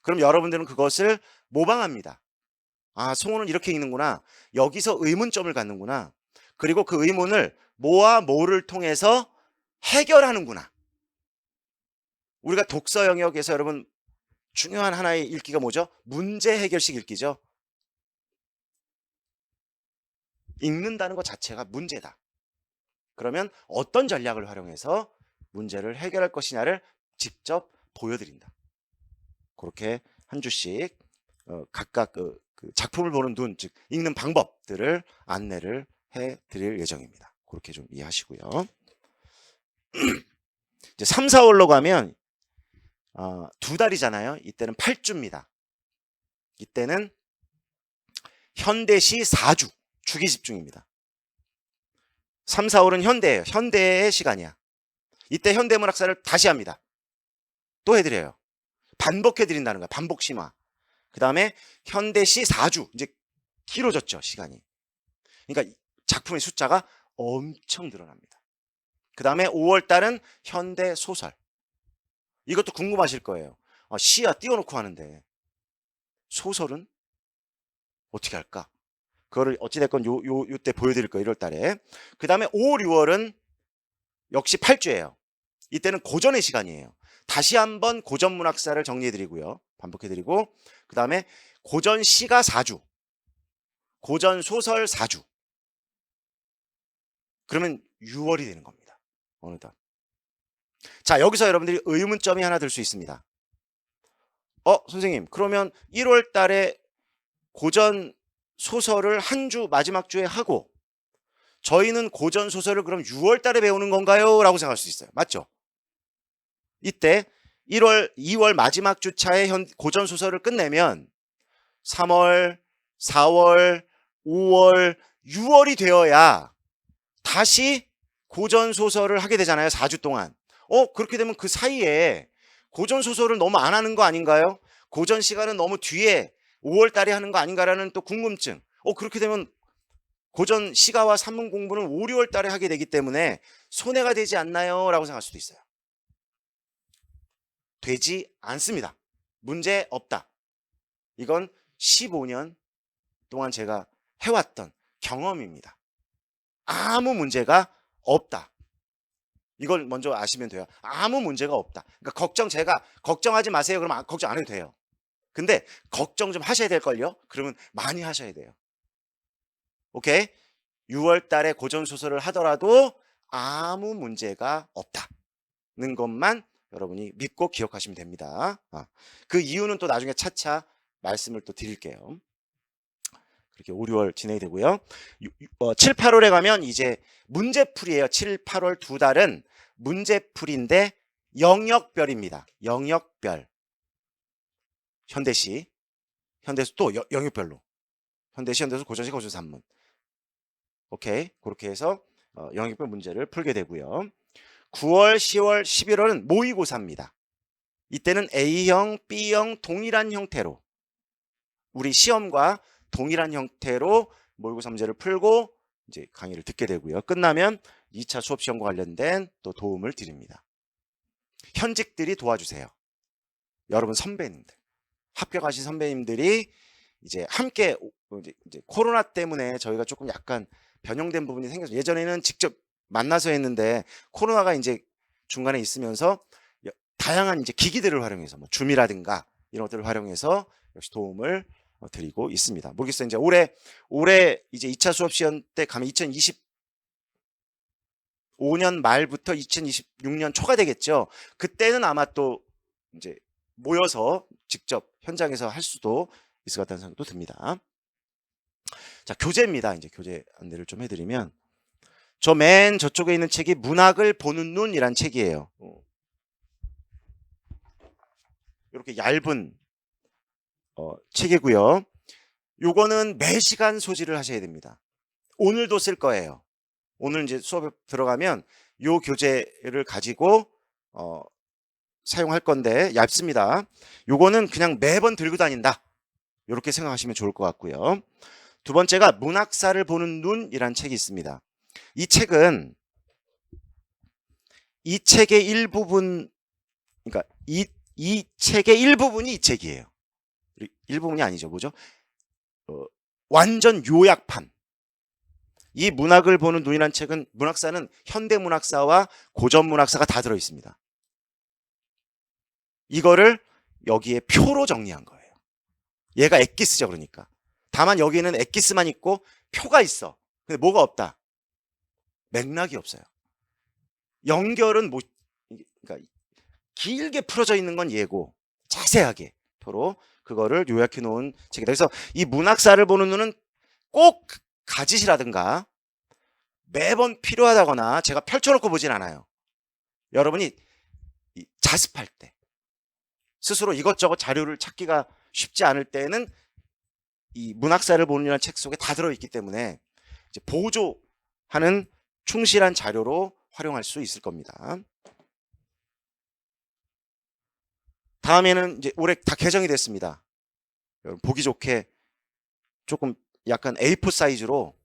S1: 그럼 여러분들은 그것을 모방합니다. 아, 송호는 이렇게 읽는구나. 여기서 의문점을 갖는구나. 그리고 그 의문을 뭐와 뭐를 통해서 해결하는구나. 우리가 독서 영역에서 여러분 중요한 하나의 읽기가 뭐죠? 문제 해결식 읽기죠. 읽는다는 것 자체가 문제다. 그러면 어떤 전략을 활용해서 문제를 해결할 것이냐를 직접 보여드린다. 그렇게 한 주씩 각각 그 작품을 보는 눈, 즉 읽는 방법들을 안내를 해드릴 예정입니다. 그렇게 좀 이해하시고요. 이제 3, 4월로 가면 2달이잖아요. 이때는 8주입니다. 이때는 현대시 4주, 주기 집중입니다. 3, 4월은 현대예요. 현대의 시간이야. 이때 현대문학사를 다시 합니다. 또 해드려요. 반복해드린다는 거야. 반복 심화. 그 다음에 현대시 4주. 이제 길어졌죠, 시간이. 그러니까 작품의 숫자가 엄청 늘어납니다. 그 다음에 5월달은 현대소설. 이것도 궁금하실 거예요. 시야 띄워놓고 하는데 소설은 어떻게 할까? 그거를 어찌됐건 요때 보여드릴 거예요. 1월달에. 그 다음에 5월, 6월은 역시 8주예요. 이때는 고전의 시간이에요. 다시 한번 고전문학사를 정리해드리고요. 반복해드리고 그 다음에 고전시가 4주, 고전소설 4주. 그러면 6월이 되는 겁니다. 어느덧. 자, 여기서 여러분들이 의문점이 하나 들 수 있습니다. 선생님, 그러면 1월 달에 고전 소설을 한 주 마지막 주에 하고 저희는 고전 소설을 그럼 6월 달에 배우는 건가요? 라고 생각할 수 있어요. 맞죠? 이때 1월, 2월 마지막 주차에 고전 소설을 끝내면 3월, 4월, 5월, 6월이 되어야 다시 고전 소설을 하게 되잖아요. 4주 동안. 그렇게 되면 그 사이에 고전 소설을 너무 안 하는 거 아닌가요? 고전 시간은 너무 뒤에 5월 달에 하는 거 아닌가라는 또 궁금증. 그렇게 되면 고전 시가와 산문 공부는 5, 6월 달에 하게 되기 때문에 손해가 되지 않나요? 라고 생각할 수도 있어요. 되지 않습니다. 문제 없다. 이건 15년 동안 제가 해왔던 경험입니다. 아무 문제가 없다. 이걸 먼저 아시면 돼요. 아무 문제가 없다. 그러니까 제가 걱정하지 마세요. 그러면 걱정 안 해도 돼요. 근데 걱정 좀 하셔야 될걸요? 그러면 많이 하셔야 돼요. 오케이? 6월 달에 고전 소설을 하더라도 아무 문제가 없다는 것만 여러분이 믿고 기억하시면 됩니다. 그 이유는 또 나중에 차차 말씀을 또 드릴게요. 그렇게 5, 6월 진행이 되고요. 7, 8월에 가면 이제 문제풀이에요. 7, 8월 2달은 문제풀이인데 영역별입니다. 영역별. 현대시, 현대수 또 영역별로. 현대시, 현대수, 고전시, 고전산문. 오케이. 그렇게 해서 영역별 문제를 풀게 되고요. 9월, 10월, 11월은 모의고사입니다. 이때는 A형, B형 동일한 형태로 우리 시험과 동일한 형태로 모의고사 문제를 풀고 이제 강의를 듣게 되고요. 끝나면 2차 수업 시험과 관련된 또 도움을 드립니다. 현직들이 도와주세요. 여러분 선배님들. 합격하신 선배님들이 이제 함께 이제 코로나 때문에 저희가 조금 약간 변형된 부분이 생겨서 예전에는 직접 만나서 했는데 코로나가 이제 중간에 있으면서 다양한 이제 기기들을 활용해서 뭐 줌이라든가 이런 것들을 활용해서 역시 도움을 드리고 있습니다. 모르겠어요. 이제 올해 이제 2차 수업 시험 때 가면 2025년 말부터 2026년 초가 되겠죠. 그때는 아마 또 이제 모여서 직접 현장에서 할 수도 있을 것 같다는 생각도 듭니다. 자, 교재입니다. 이제 교재 안내를 좀 해드리면 저 맨 저쪽에 있는 책이 문학을 보는 눈이란 책이에요. 이렇게 얇은 책이고요. 요거는 매시간 소지를 하셔야 됩니다. 오늘도 쓸 거예요. 오늘 이제 수업에 들어가면 요 교재를 가지고 사용할 건데 얇습니다. 요거는 그냥 매번 들고 다닌다. 이렇게 생각하시면 좋을 것 같고요. 두 번째가 문학사를 보는 눈이란 책이 있습니다. 이 책은 이 책의 일부분, 그러니까 이 책의 일부분이 이 책이에요. 일부분이 아니죠. 뭐죠? 완전 요약판. 이 문학을 보는 눈이란 책은 문학사는 현대문학사와 고전문학사가 다 들어있습니다. 이거를 여기에 표로 정리한 거예요. 얘가 엑기스죠. 그러니까. 다만 여기는 엑기스만 있고 표가 있어. 근데 뭐가 없다? 맥락이 없어요. 연결은 뭐, 그러니까 길게 풀어져 있는 건 얘고 자세하게 표로 그거를 요약해 놓은 책이다. 그래서 이 문학사를 보는 눈은 꼭 가지시라든가 매번 필요하다거나 제가 펼쳐놓고 보진 않아요. 여러분이 자습할 때 스스로 이것저것 자료를 찾기가 쉽지 않을 때는 이 문학사를 보는 책 속에 다 들어있기 때문에 이제 보조하는 충실한 자료로 활용할 수 있을 겁니다. 다음에는 이제 올해 다 개정이 됐습니다. 여러분 보기 좋게 조금 약간 A4 사이즈로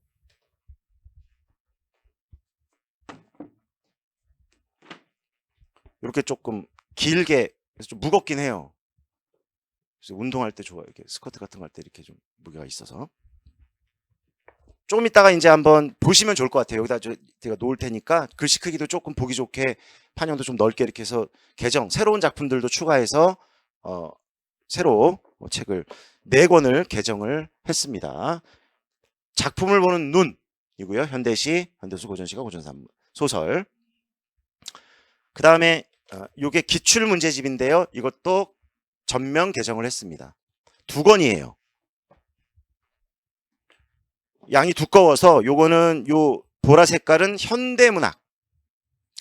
S1: 이렇게 조금 길게 그래서 좀 무겁긴 해요. 그래서 운동할 때 좋아요. 이렇게 스쿼트 같은 거 할 때 이렇게 좀 무게가 있어서. 조금 이따가 이제 한번 보시면 좋을 것 같아요. 여기다 제가 놓을 테니까 글씨 크기도 조금 보기 좋게 판형도 좀 넓게 이렇게 해서 새로운 작품들도 추가해서 새로 책을 4권을 개정을 했습니다. 작품을 보는 눈이고요. 현대시, 현대수, 고전시가, 고전산 소설. 그 다음에 요게 기출문제집인데요. 이것도 전면 개정을 했습니다. 2권이에요. 양이 두꺼워서 요거는 요 보라 색깔은 현대문학.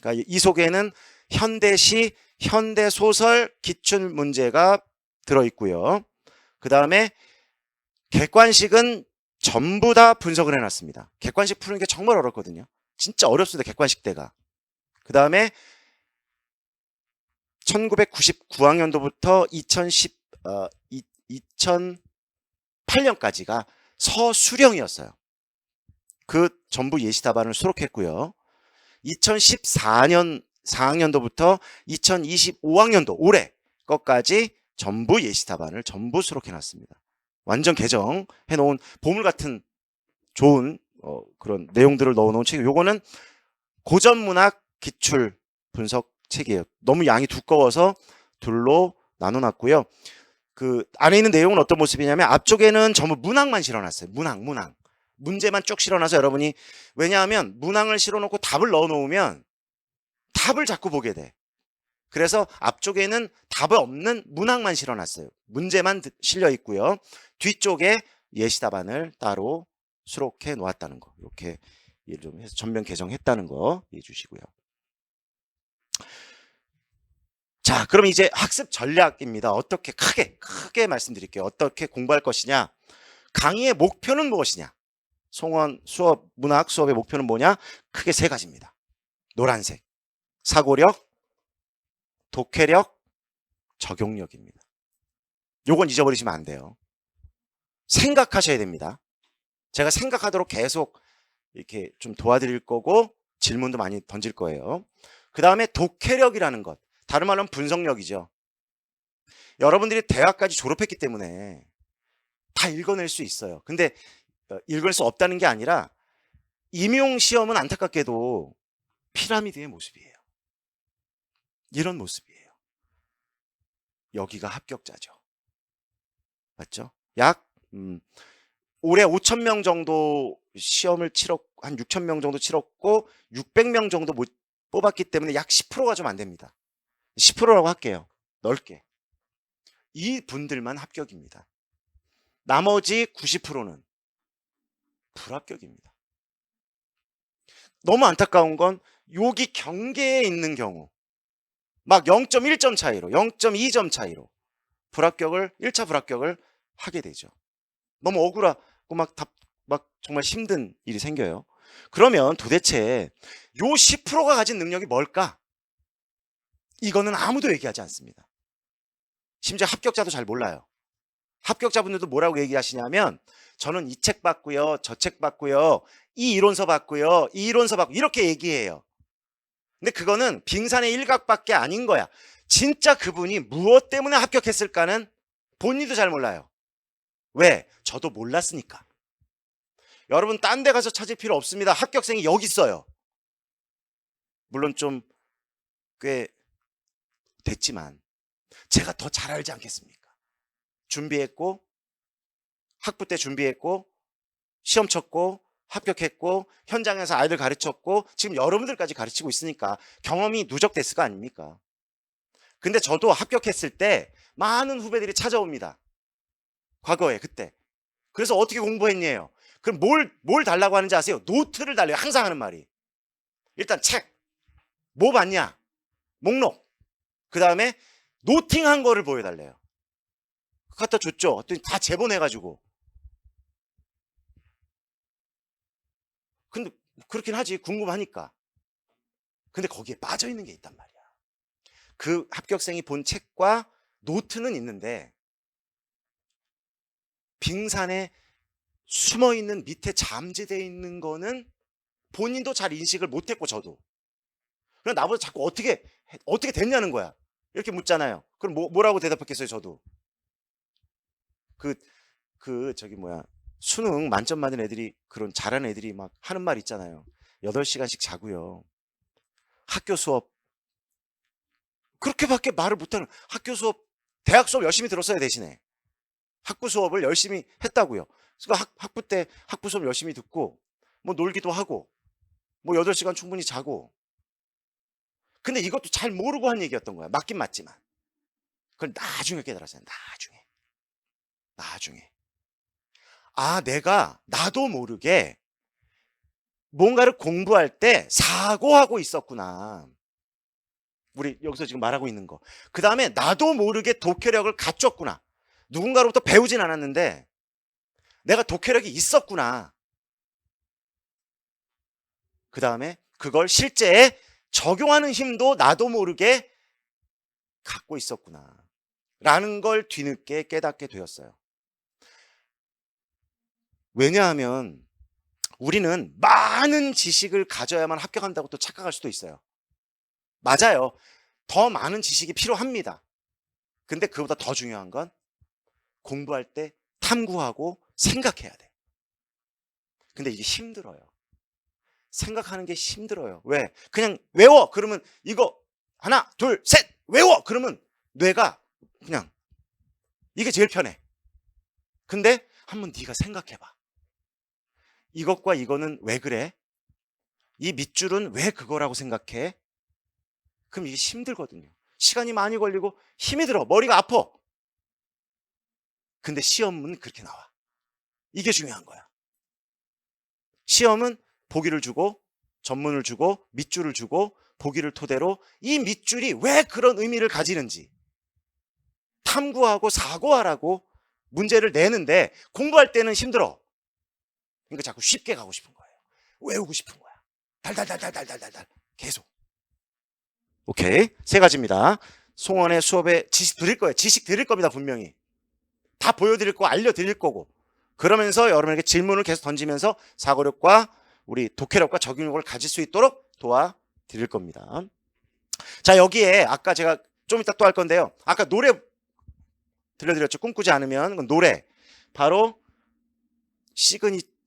S1: 그러니까 이 속에는 현대시, 현대소설 기출문제가 들어있고요. 그 다음에 객관식은 전부 다 분석을 해놨습니다. 객관식 푸는 게 정말 어렵거든요. 진짜 어렵습니다. 객관식 때가. 그 다음에 1999학년도부터 2008년까지가 서술형이었어요. 그 전부 예시 답안을 수록했고요. 2014년 4학년도부터 2025학년도 올해 것까지 전부 예시 답안을 전부 수록해놨습니다. 완전 개정해 놓은 보물 같은 좋은 그런 내용들을 넣어놓은 책이에요. 요거는 고전문학 기출 분석 책이에요. 너무 양이 두꺼워서 둘로 나눠놨고요. 그 안에 있는 내용은 어떤 모습이냐면 앞쪽에는 전부 문항만 실어놨어요. 문항. 문제만 쭉 실어놔서 여러분이 왜냐하면 문항을 실어놓고 답을 넣어놓으면 답을 자꾸 보게 돼. 그래서 앞쪽에는 답이 없는 문항만 실어놨어요. 문제만 실려 있고요. 뒤쪽에 예시 답안을 따로 수록해 놓았다는 거. 이렇게 이해를 좀 해서 전면 개정했다는 거 이해해 주시고요. 자, 그럼 이제 학습 전략입니다. 어떻게 크게 말씀드릴게요. 어떻게 공부할 것이냐? 강의의 목표는 무엇이냐? 송원 수업, 문학 수업의 목표는 뭐냐? 크게 3가지입니다. 노란색. 사고력, 독해력, 적용력입니다. 요건 잊어버리시면 안 돼요. 생각하셔야 됩니다. 제가 생각하도록 계속 이렇게 좀 도와드릴 거고 질문도 많이 던질 거예요. 그 다음에 독해력이라는 것. 다른 말로는 분석력이죠. 여러분들이 대학까지 졸업했기 때문에 다 읽어낼 수 있어요. 근데 읽을 수 없다는 게 아니라 임용 시험은 안타깝게도 피라미드의 모습이에요. 이런 모습이에요. 여기가 합격자죠. 맞죠? 약 올해 5,000명 정도 시험을 치렀고 한 6,000명 정도 치렀고 600명 정도 못 뽑았기 때문에 약 10%가 좀 안 됩니다. 10%라고 할게요. 넓게. 이 분들만 합격입니다. 나머지 90%는 불합격입니다. 너무 안타까운 건 여기 경계에 있는 경우 막 0.1점 차이로 0.2점 차이로 1차 불합격을 하게 되죠. 너무 억울하고 막 정말 힘든 일이 생겨요. 그러면 도대체 요 10%가 가진 능력이 뭘까? 이거는 아무도 얘기하지 않습니다. 심지어 합격자도 잘 몰라요. 합격자분들도 뭐라고 얘기하시냐면 저는 이 책 봤고요. 저 책 봤고요. 이 이론서 봤고요. 이 이론서 봤고 이렇게 얘기해요. 근데 그거는 빙산의 일각밖에 아닌 거야. 진짜 그분이 무엇 때문에 합격했을까는 본인도 잘 몰라요. 왜? 저도 몰랐으니까. 여러분 딴 데 가서 찾을 필요 없습니다. 합격생이 여기 있어요. 물론 좀 꽤 됐지만 제가 더 잘 알지 않겠습니까? 준비했고 학부 때 준비했고 시험 쳤고 합격했고 현장에서 아이들 가르쳤고 지금 여러분들까지 가르치고 있으니까 경험이 누적됐을 거 아닙니까? 근데 저도 합격했을 때 많은 후배들이 찾아옵니다. 과거에 그때. 그래서 어떻게 공부했냐요? 그럼 뭘 달라고 하는지 아세요? 노트를 달래요. 항상 하는 말이. 일단 책. 뭐 봤냐? 목록. 그 다음에 노팅한 거를 보여달래요. 갖다 줬죠. 다 재본해가지고. 근데 그렇긴 하지. 궁금하니까. 근데 거기에 빠져있는 게 있단 말이야. 그 합격생이 본 책과 노트는 있는데 빙산에 숨어있는 밑에 잠재되어 있는 거는 본인도 잘 인식을 못했고 저도. 그럼 나보다 자꾸 어떻게 됐냐는 거야. 이렇게 묻잖아요. 그럼 뭐라고 대답했겠어요 저도. 수능 만점 맞은 애들이 그런 잘하는 애들이 막 하는 말 있잖아요. 8시간씩 자고요. 학교 수업 그렇게밖에 말을 못하는 학교 수업 대학 수업 열심히 들었어요 대신에. 학부 수업을 열심히 했다고요. 그러니까 학부 때 학부 수업 열심히 듣고 뭐 놀기도 하고 뭐 8시간 충분히 자고. 근데 이것도 잘 모르고 한 얘기였던 거야. 맞긴 맞지만. 그걸 나중에 깨달았어요. 나중에. 아, 나도 모르게 뭔가를 공부할 때 사고하고 있었구나. 우리 여기서 지금 말하고 있는 거. 그 다음에 나도 모르게 독해력을 갖췄구나. 누군가로부터 배우진 않았는데 내가 독해력이 있었구나. 그 다음에 그걸 실제에 적용하는 힘도 나도 모르게 갖고 있었구나. 라는 걸 뒤늦게 깨닫게 되었어요. 왜냐하면 우리는 많은 지식을 가져야만 합격한다고 또 착각할 수도 있어요. 맞아요. 더 많은 지식이 필요합니다. 근데 그보다 더 중요한 건 공부할 때 탐구하고 생각해야 돼. 근데 이게 힘들어요. 생각하는 게 힘들어요. 왜? 그냥 외워! 그러면 이거 하나, 둘, 셋! 외워! 그러면 뇌가 그냥 이게 제일 편해. 근데 한번 네가 생각해봐. 이것과 이거는 왜 그래? 이 밑줄은 왜 그거라고 생각해? 그럼 이게 힘들거든요. 시간이 많이 걸리고 힘이 들어. 머리가 아파. 근데 시험은 그렇게 나와. 이게 중요한 거야. 시험은 보기를 주고 전문을 주고 밑줄을 주고 보기를 토대로 이 밑줄이 왜 그런 의미를 가지는지 탐구하고 사고하라고 문제를 내는데 공부할 때는 힘들어. 그러니까 자꾸 쉽게 가고 싶은 거예요. 외우고 싶은 거야. 달달달달달달달 계속. 오케이. 3가지입니다. 송원의 수업에 지식 드릴 거예요. 지식 드릴 겁니다. 분명히. 다 보여드릴 거고 알려드릴 거고. 그러면서 여러분에게 질문을 계속 던지면서 사고력과 우리 독해력과 적용력을 가질 수 있도록 도와드릴 겁니다. 자, 여기에 아까 제가 좀 이따 또 할 건데요. 아까 노래 들려드렸죠. 꿈꾸지 않으면 그건 노래. 바로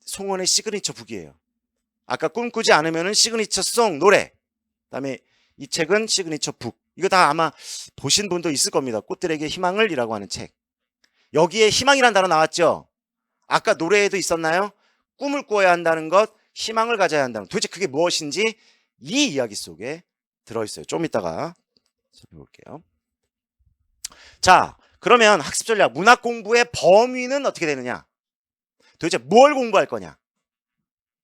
S1: 송원의 시그니처 북이에요. 아까 꿈꾸지 않으면은 시그니처 송 노래. 그다음에 이 책은 시그니처 북. 이거 다 아마 보신 분도 있을 겁니다. 꽃들에게 희망을이라고 하는 책. 여기에 희망이란 단어 나왔죠. 아까 노래에도 있었나요? 꿈을 꾸어야 한다는 것, 희망을 가져야 한다는 것. 도대체 그게 무엇인지 이 이야기 속에 들어있어요. 좀 이따가 살펴볼게요. 자, 그러면 학습 전략, 문학 공부의 범위는 어떻게 되느냐? 도대체 뭘 공부할 거냐?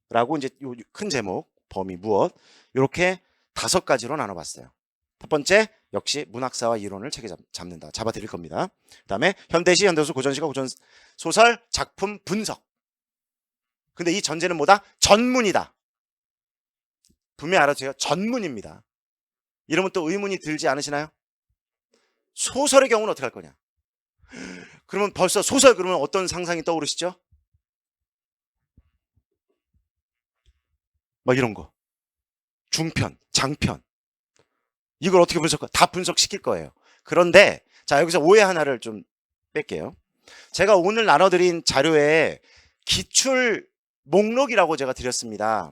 S1: 라고 이제 요 큰 제목, 범위 무엇? 이렇게 5가지로 나눠봤어요. 첫 번째, 역시 문학사와 이론을 책에 잡는다. 잡아드릴 겁니다. 그 다음에 현대시, 현대소설, 고전시가, 고전소설, 작품 분석. 근데 이 전제는 뭐다? 전문이다. 분명히 알아주세요. 전문입니다. 이러면 또 의문이 들지 않으시나요? 소설의 경우는 어떻게 할 거냐? 그러면 벌써 소설 그러면 어떤 상상이 떠오르시죠? 막 이런 거. 중편, 장편. 이걸 어떻게 다 분석시킬 거예요. 그런데 자, 여기서 오해 하나를 좀 뺄게요. 제가 오늘 나눠드린 자료에 기출 목록이라고 제가 드렸습니다.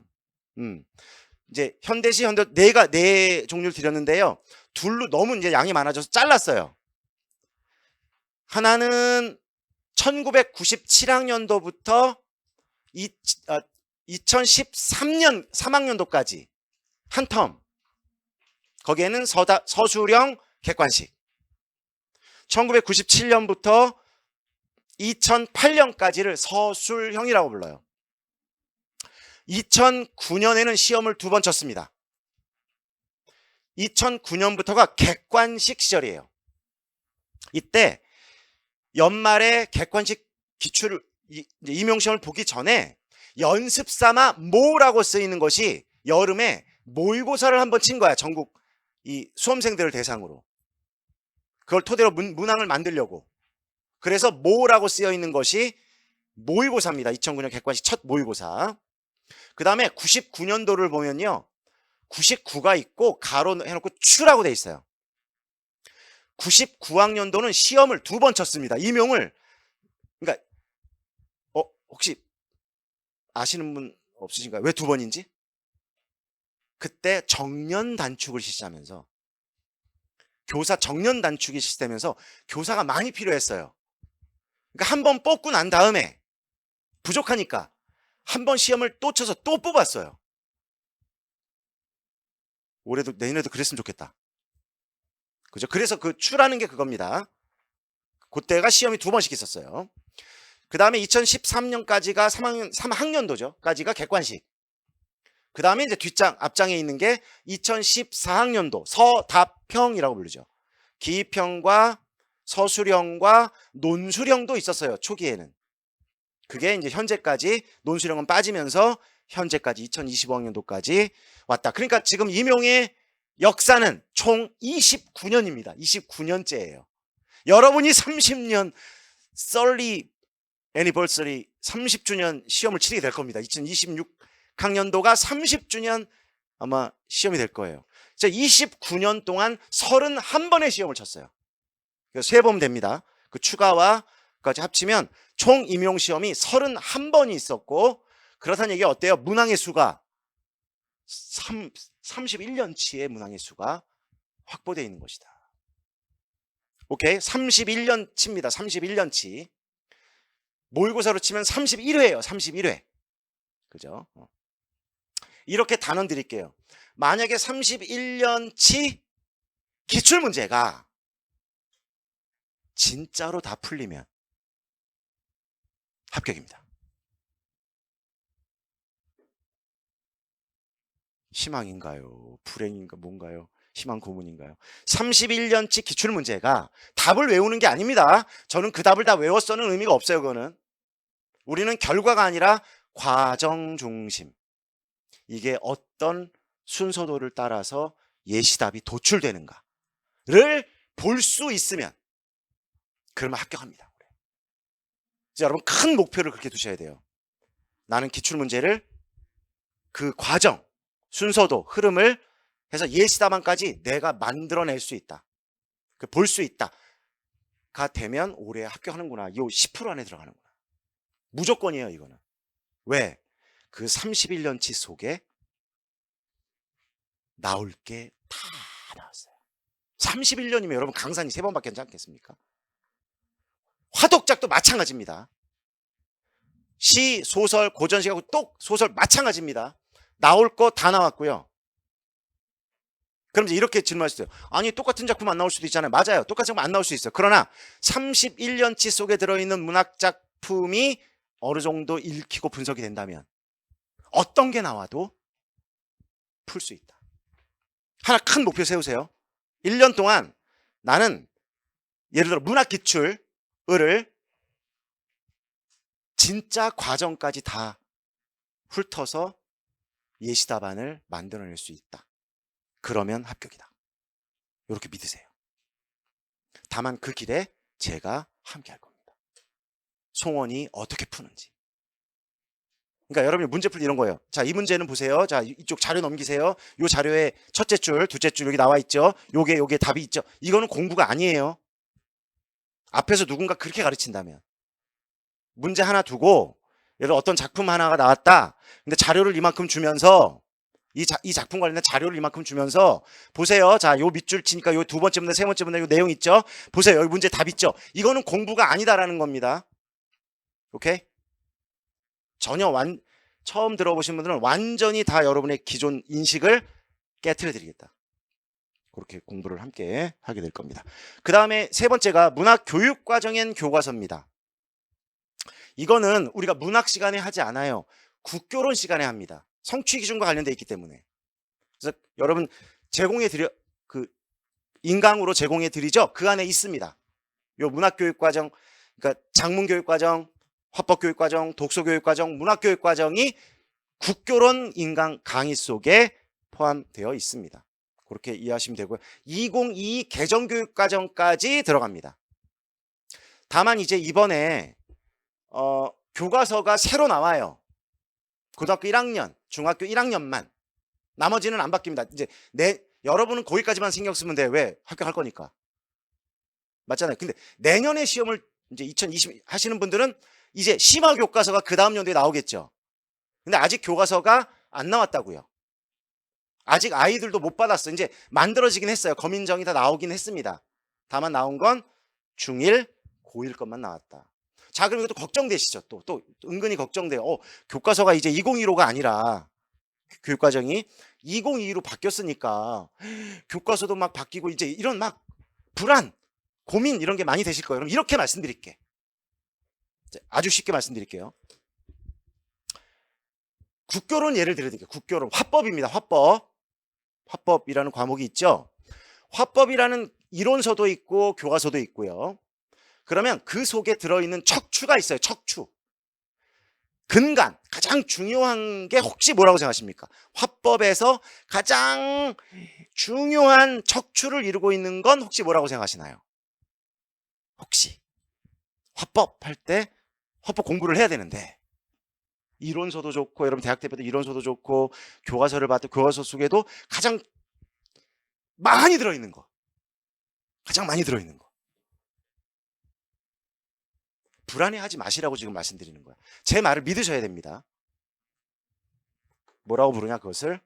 S1: 이제 현대시, 네 종류를 드렸는데요. 둘로 너무 이제 양이 많아져서 잘랐어요. 하나는 1997학년도부터 2013년 3학년도까지 한 텀. 거기에는 서술형 객관식. 1997년부터 2008년까지를 서술형이라고 불러요. 2009년에는 시험을 2번 쳤습니다. 2009년부터가 객관식 시절이에요. 이때 연말에 객관식 기출 임용시험을 보기 전에 연습삼아 모라고 쓰이는 것이 여름에 모의고사를 한번 친 거야. 전국 이 수험생들을 대상으로. 그걸 토대로 문항을 만들려고. 그래서 모라고 쓰여 있는 것이 모의고사입니다. 2009년 객관식 첫 모의고사. 그 다음에 99년도를 보면요. 99가 있고 가로 해놓고 추라고 돼 있어요. 99학년도는 시험을 2번 쳤습니다. 임용을. 그러니까 혹시 아시는 분 없으신가요? 왜 2번인지? 그때 정년 단축을 실시하면서 교사 정년 단축이 실시되면서 교사가 많이 필요했어요. 그러니까 한 번 뽑고 난 다음에 부족하니까 한 번 시험을 또 쳐서 또 뽑았어요. 올해도 내년에도 그랬으면 좋겠다. 그죠? 그래서 그 추라는 게 그겁니다. 그때가 시험이 2번씩 있었어요. 그 다음에 2013년까지가 3학년도죠. 까지가 객관식. 그 다음에 이제 앞장에 있는 게 2014학년도 서답형이라고 부르죠. 기입형과 서술형과 논술형도 있었어요. 초기에는. 그게 이제 현재까지 논술형은 빠지면서 현재까지 2025학년도까지 왔다. 그러니까 지금 임용의 역사는 총 29년입니다. 29년째예요. 여러분이 30년 썰리 애니버서리 30주년 시험을 치르게 될 겁니다. 2026학년도가 30주년 아마 시험이 될 거예요. 29년 동안 31번의 시험을 쳤어요. 그래서 3번 됩니다. 그 추가와까지 합치면 총 임용 시험이 31번이 있었고, 그렇다는 얘기가 어때요? 문항의 수가 31년치의 문항의 수가 확보되어 있는 것이다. 오케이? 31년치입니다. 31년치. 모의고사로 치면 31회예요. 31회. 그죠? 이렇게 단원 드릴게요. 만약에 31년치 기출문제가 진짜로 다 풀리면 합격입니다. 희망인가요? 불행인가? 뭔가요? 희망 고문인가요? 31년치 기출문제가 답을 외우는 게 아닙니다. 저는 그 답을 다 외웠어는 의미가 없어요. 그거는. 우리는 결과가 아니라 과정 중심. 이게 어떤 순서도를 따라서 예시답이 도출되는가를 볼 수 있으면 그러면 합격합니다. 그래서 여러분 큰 목표를 그렇게 두셔야 돼요. 나는 기출문제를 그 과정, 순서도, 흐름을 해서 예시답안까지 내가 만들어낼 수 있다. 볼 수 있다. 되면 올해 합격하는구나. 이 10% 안에 들어가는구나. 무조건이에요, 이거는. 왜? 그 31년치 속에 나올 게 다 나왔어요. 31년이면 여러분 강산이 3번밖에 하지 않겠습니까? 화독작도 마찬가지입니다. 시, 소설, 고전시하고 또 소설 마찬가지입니다. 나올 거 다 나왔고요. 그럼 이제 이렇게 질문할 수 있어요. 아니 똑같은 작품 안 나올 수도 있잖아요. 맞아요. 똑같은 작품 안 나올 수 있어요. 그러나 31년치 속에 들어있는 문학작품이 어느 정도 읽히고 분석이 된다면 어떤 게 나와도 풀 수 있다. 하나 큰 목표 세우세요. 1년 동안 나는 예를 들어 문학기출을 진짜 과정까지 다 훑어서 예시답안을 만들어낼 수 있다. 그러면 합격이다. 이렇게 믿으세요. 다만 그 길에 제가 함께 할 겁니다. 송원이 어떻게 푸는지. 그러니까 여러분이 문제 풀 때 이런 거예요. 자, 이 문제는 보세요. 자, 이쪽 자료 넘기세요. 이 자료에 첫째 줄, 둘째 줄 여기 나와 있죠. 요게 답이 있죠. 이거는 공부가 아니에요. 앞에서 누군가 그렇게 가르친다면. 문제 하나 두고 예를 들어 어떤 작품 하나가 나왔다. 근데 자료를 이만큼 주면서 이 작품 관련된 자료를 이만큼 주면서 보세요. 자, 요 밑줄 치니까 요 두 번째 문제, 세 번째 문제 요 내용 있죠. 보세요. 여기 문제 답 있죠. 이거는 공부가 아니다라는 겁니다. 오케이? 전혀 처음 들어보신 분들은 완전히 다 여러분의 기존 인식을 깨트려 드리겠다. 그렇게 공부를 함께 하게 될 겁니다. 그 다음에 세 번째가 문학교육과정엔 교과서입니다. 이거는 우리가 문학 시간에 하지 않아요. 국교론 시간에 합니다. 성취 기준과 관련되어 있기 때문에. 그래서 여러분 인강으로 제공해 드리죠. 그 안에 있습니다. 요 문학교육과정, 그러니까 장문교육과정, 화법교육과정, 독서교육과정, 문학교육과정이 국교론 인강 강의 속에 포함되어 있습니다. 그렇게 이해하시면 되고요. 2022 개정교육과정까지 들어갑니다. 다만 이제 이번에 교과서가 새로 나와요. 고등학교 1학년, 중학교 1학년만. 나머지는 안 바뀝니다. 이제 여러분은 거기까지만 신경 쓰면 돼. 왜? 합격할 거니까. 맞잖아요. 근데 내년에 시험을 이제 2020 하시는 분들은 이제 심화 교과서가 그 다음 연도에 나오겠죠. 근데 아직 교과서가 안 나왔다고요. 아직 아이들도 못 받았어. 이제 만들어지긴 했어요. 검인정이 다 나오긴 했습니다. 다만 나온 건 중1, 고1 것만 나왔다. 자, 그럼 이것도 걱정되시죠? 또 은근히 걱정돼요. 교과서가 이제 2015가 아니라 교육과정이 2022로 바뀌었으니까 교과서도 막 바뀌고 이제 이런 막 불안, 고민 이런 게 많이 되실 거예요. 그럼 이렇게 말씀드릴게. 아주 쉽게 말씀드릴게요. 국교론 예를 들어드릴게요. 국교론 화법입니다. 화법이라는 과목이 있죠. 화법이라는 이론서도 있고 교과서도 있고요. 그러면 그 속에 들어있는 척추가 있어요. 척추. 근간, 가장 중요한 게 혹시 뭐라고 생각하십니까? 화법에서 가장 중요한 척추를 이루고 있는 건 혹시 뭐라고 생각하시나요? 혹시 화법 할 때 화법 공부를 해야 되는데 이론서도 좋고 여러분 대학 때도 이론서도 좋고 교과서를 봐도 교과서 속에도 가장 많이 들어있는 거, 가장 많이 들어있는 거. 불안해하지 마시라고 지금 말씀드리는 거야. 제 말을 믿으셔야 됩니다. 뭐라고 부르냐 그것을?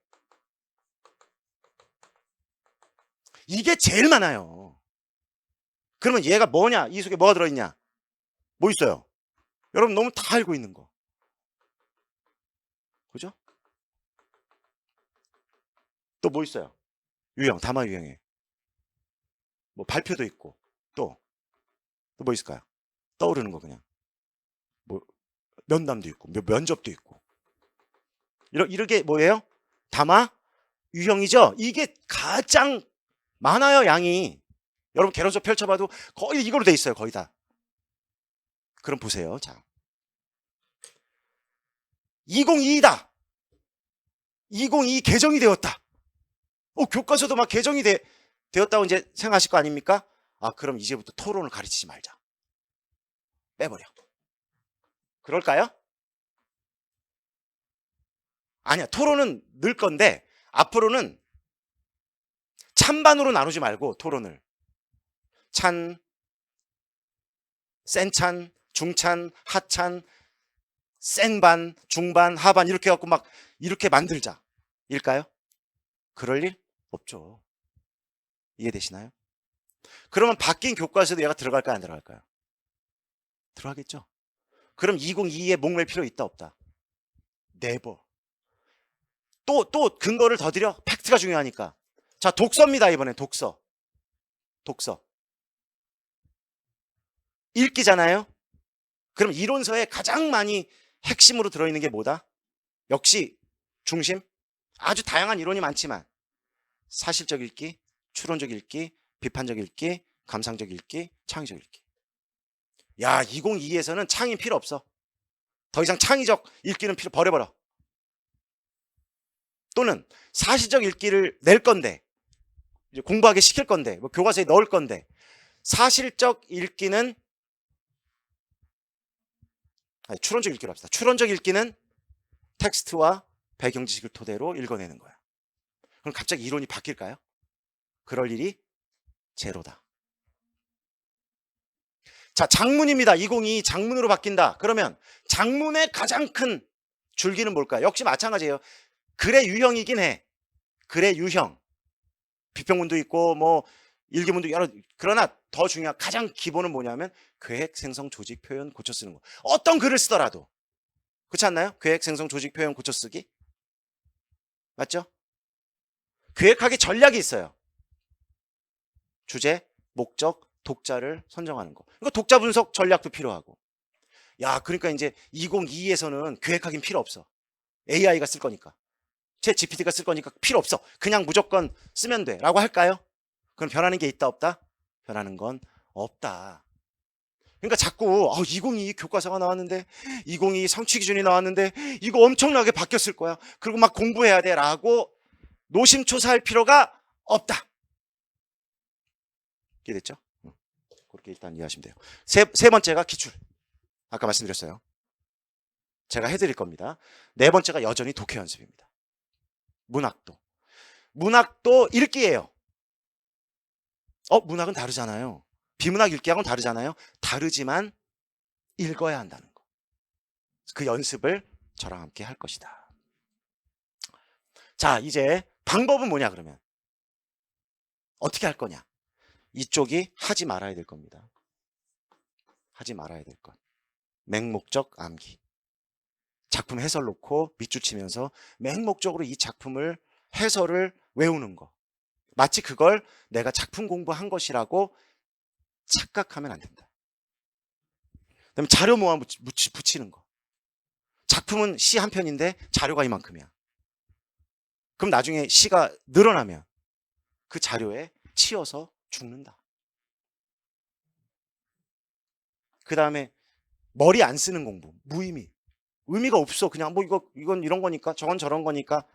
S1: 이게 제일 많아요. 그러면 얘가 뭐냐? 이 속에 뭐가 들어있냐? 뭐 있어요? 여러분 너무 다 알고 있는 거. 그죠? 또 뭐 있어요? 유형, 담화 유형에. 뭐 발표도 있고 또 뭐 있을까요? 떠오르는 거 그냥. 뭐 면담도 있고 면접도 있고. 이렇게 뭐예요? 담화 유형이죠? 이게 가장 많아요, 양이. 여러분 개론서 펼쳐봐도 거의 이걸로 돼 있어요, 거의 다. 그럼 보세요. 자, 2022다. 2022 개정이 되었다. 교과서도 막 개정이 되었다고 이제 생각하실 거 아닙니까? 그럼 이제부터 토론을 가르치지 말자. 빼버려. 그럴까요? 아니야. 토론은 늘 건데 앞으로는 찬반으로 나누지 말고 토론을 찬, 센찬, 중찬, 하찬, 센반, 중반, 하반 이렇게 해갖고 막 이렇게 만들자 일까요? 그럴 일 없죠. 이해되시나요? 그러면 바뀐 교과서에도 얘가 들어갈까요? 안 들어갈까요? 들어가겠죠. 그럼 2022에 목맬 필요 있다 없다? 네버. 또 근거를 더 드려. 팩트가 중요하니까. 자, 독서입니다. 이번엔 독서. 읽기잖아요. 그럼 이론서에 가장 많이 핵심으로 들어있는 게 뭐다? 역시 중심. 아주 다양한 이론이 많지만 사실적 읽기, 추론적 읽기, 비판적 읽기, 감상적 읽기, 창의적 읽기. 야, 2022에서는 창의 필요 없어. 더 이상 창의적 읽기는 버려버려. 또는 사실적 읽기를 낼 건데, 이제 공부하게 시킬 건데, 뭐 교과서에 넣을 건데, 사실적 읽기는 추론적 읽기로 합시다. 추론적 읽기는 텍스트와 배경 지식을 토대로 읽어내는 거야. 그럼 갑자기 이론이 바뀔까요? 그럴 일이 제로다. 자, 장문입니다. 2022 장문으로 바뀐다. 그러면 장문의 가장 큰 줄기는 뭘까요? 역시 마찬가지예요. 글의 유형이긴 해. 글의 유형. 비평문도 있고 뭐 일기문도 여러. 그러나 더 중요한 가장 기본은 뭐냐면 계획, 생성, 조직, 표현, 고쳐 쓰는 거. 어떤 글을 쓰더라도. 그렇지 않나요? 계획, 생성, 조직, 표현, 고쳐 쓰기. 맞죠? 계획하기 전략이 있어요. 주제, 목적, 독자를 선정하는 거. 그러니까 독자 분석 전략도 필요하고. 야, 그러니까 이제 2022에서는 계획하긴 필요 없어. AI가 쓸 거니까. 챗 GPT가 쓸 거니까 필요 없어. 그냥 무조건 쓰면 돼. 라고 할까요? 그럼 변하는 게 있다 없다? 변하는 건 없다. 그러니까 자꾸 2022 교과서가 나왔는데 2022 성취 기준이 나왔는데 이거 엄청나게 바뀌었을 거야. 그리고 막 공부해야 돼 라고 노심초사할 필요가 없다. 이해됐죠? 그렇게 일단 이해하시면 돼요. 세 번째가 기출. 아까 말씀드렸어요. 제가 해드릴 겁니다. 네 번째가 여전히 독해 연습입니다. 문학도. 문학도 읽기예요. 문학은 다르잖아요. 비문학 읽기하고는 다르잖아요. 다르지만 읽어야 한다는 거. 그 연습을 저랑 함께 할 것이다. 자, 이제 방법은 뭐냐 그러면? 어떻게 할 거냐? 이쪽이 하지 말아야 될 겁니다. 하지 말아야 될 것. 맹목적 암기. 작품 해설 놓고 밑줄 치면서 맹목적으로 이 작품을 해설을 외우는 거. 마치 그걸 내가 작품 공부한 것이라고 착각하면 안 된다. 그다음에 자료 모아 붙이는 거. 작품은 시 한 편인데 자료가 이만큼이야. 그럼 나중에 시가 늘어나면 그 자료에 치여서 죽는다. 그 다음에 머리 안 쓰는 공부. 무의미. 의미가 없어. 그냥 뭐 이건 이런 거니까 저건 저런 거니까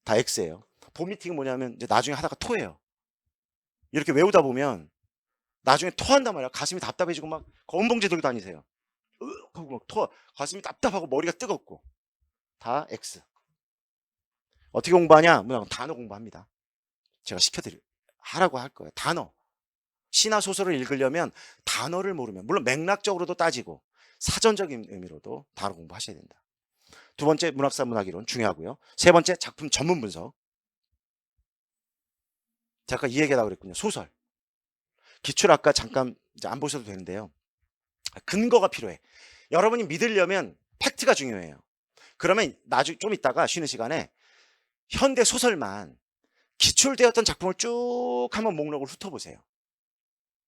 S1: 다 X예요. 본 미팅은 뭐냐면 이제 나중에 하다가 토해요. 이렇게 외우다 보면 나중에 토한단 말이야. 가슴이 답답해지고 막 검은 봉지 들고 다니세요. 하고 막 토. 가슴이 답답하고 머리가 뜨겁고 다 X. 어떻게 공부하냐? 뭐 단어 공부합니다. 제가 하라고 할 거예요. 단어. 시나 소설을 읽으려면 단어를 모르면 물론 맥락적으로도 따지고 사전적인 의미로도 단어 공부하셔야 된다. 두 번째 문학사 문학이론 중요하고요. 세 번째 작품 전문 분석. 제가 아까 이 얘기하려고 그랬군요. 소설. 기출 아까 잠깐 이제 안 보셔도 되는데요. 근거가 필요해. 여러분이 믿으려면 팩트가 중요해요. 그러면 나중에 좀 있다가 쉬는 시간에 현대 소설만 기출되었던 작품을 쭉 한번 목록을 훑어보세요.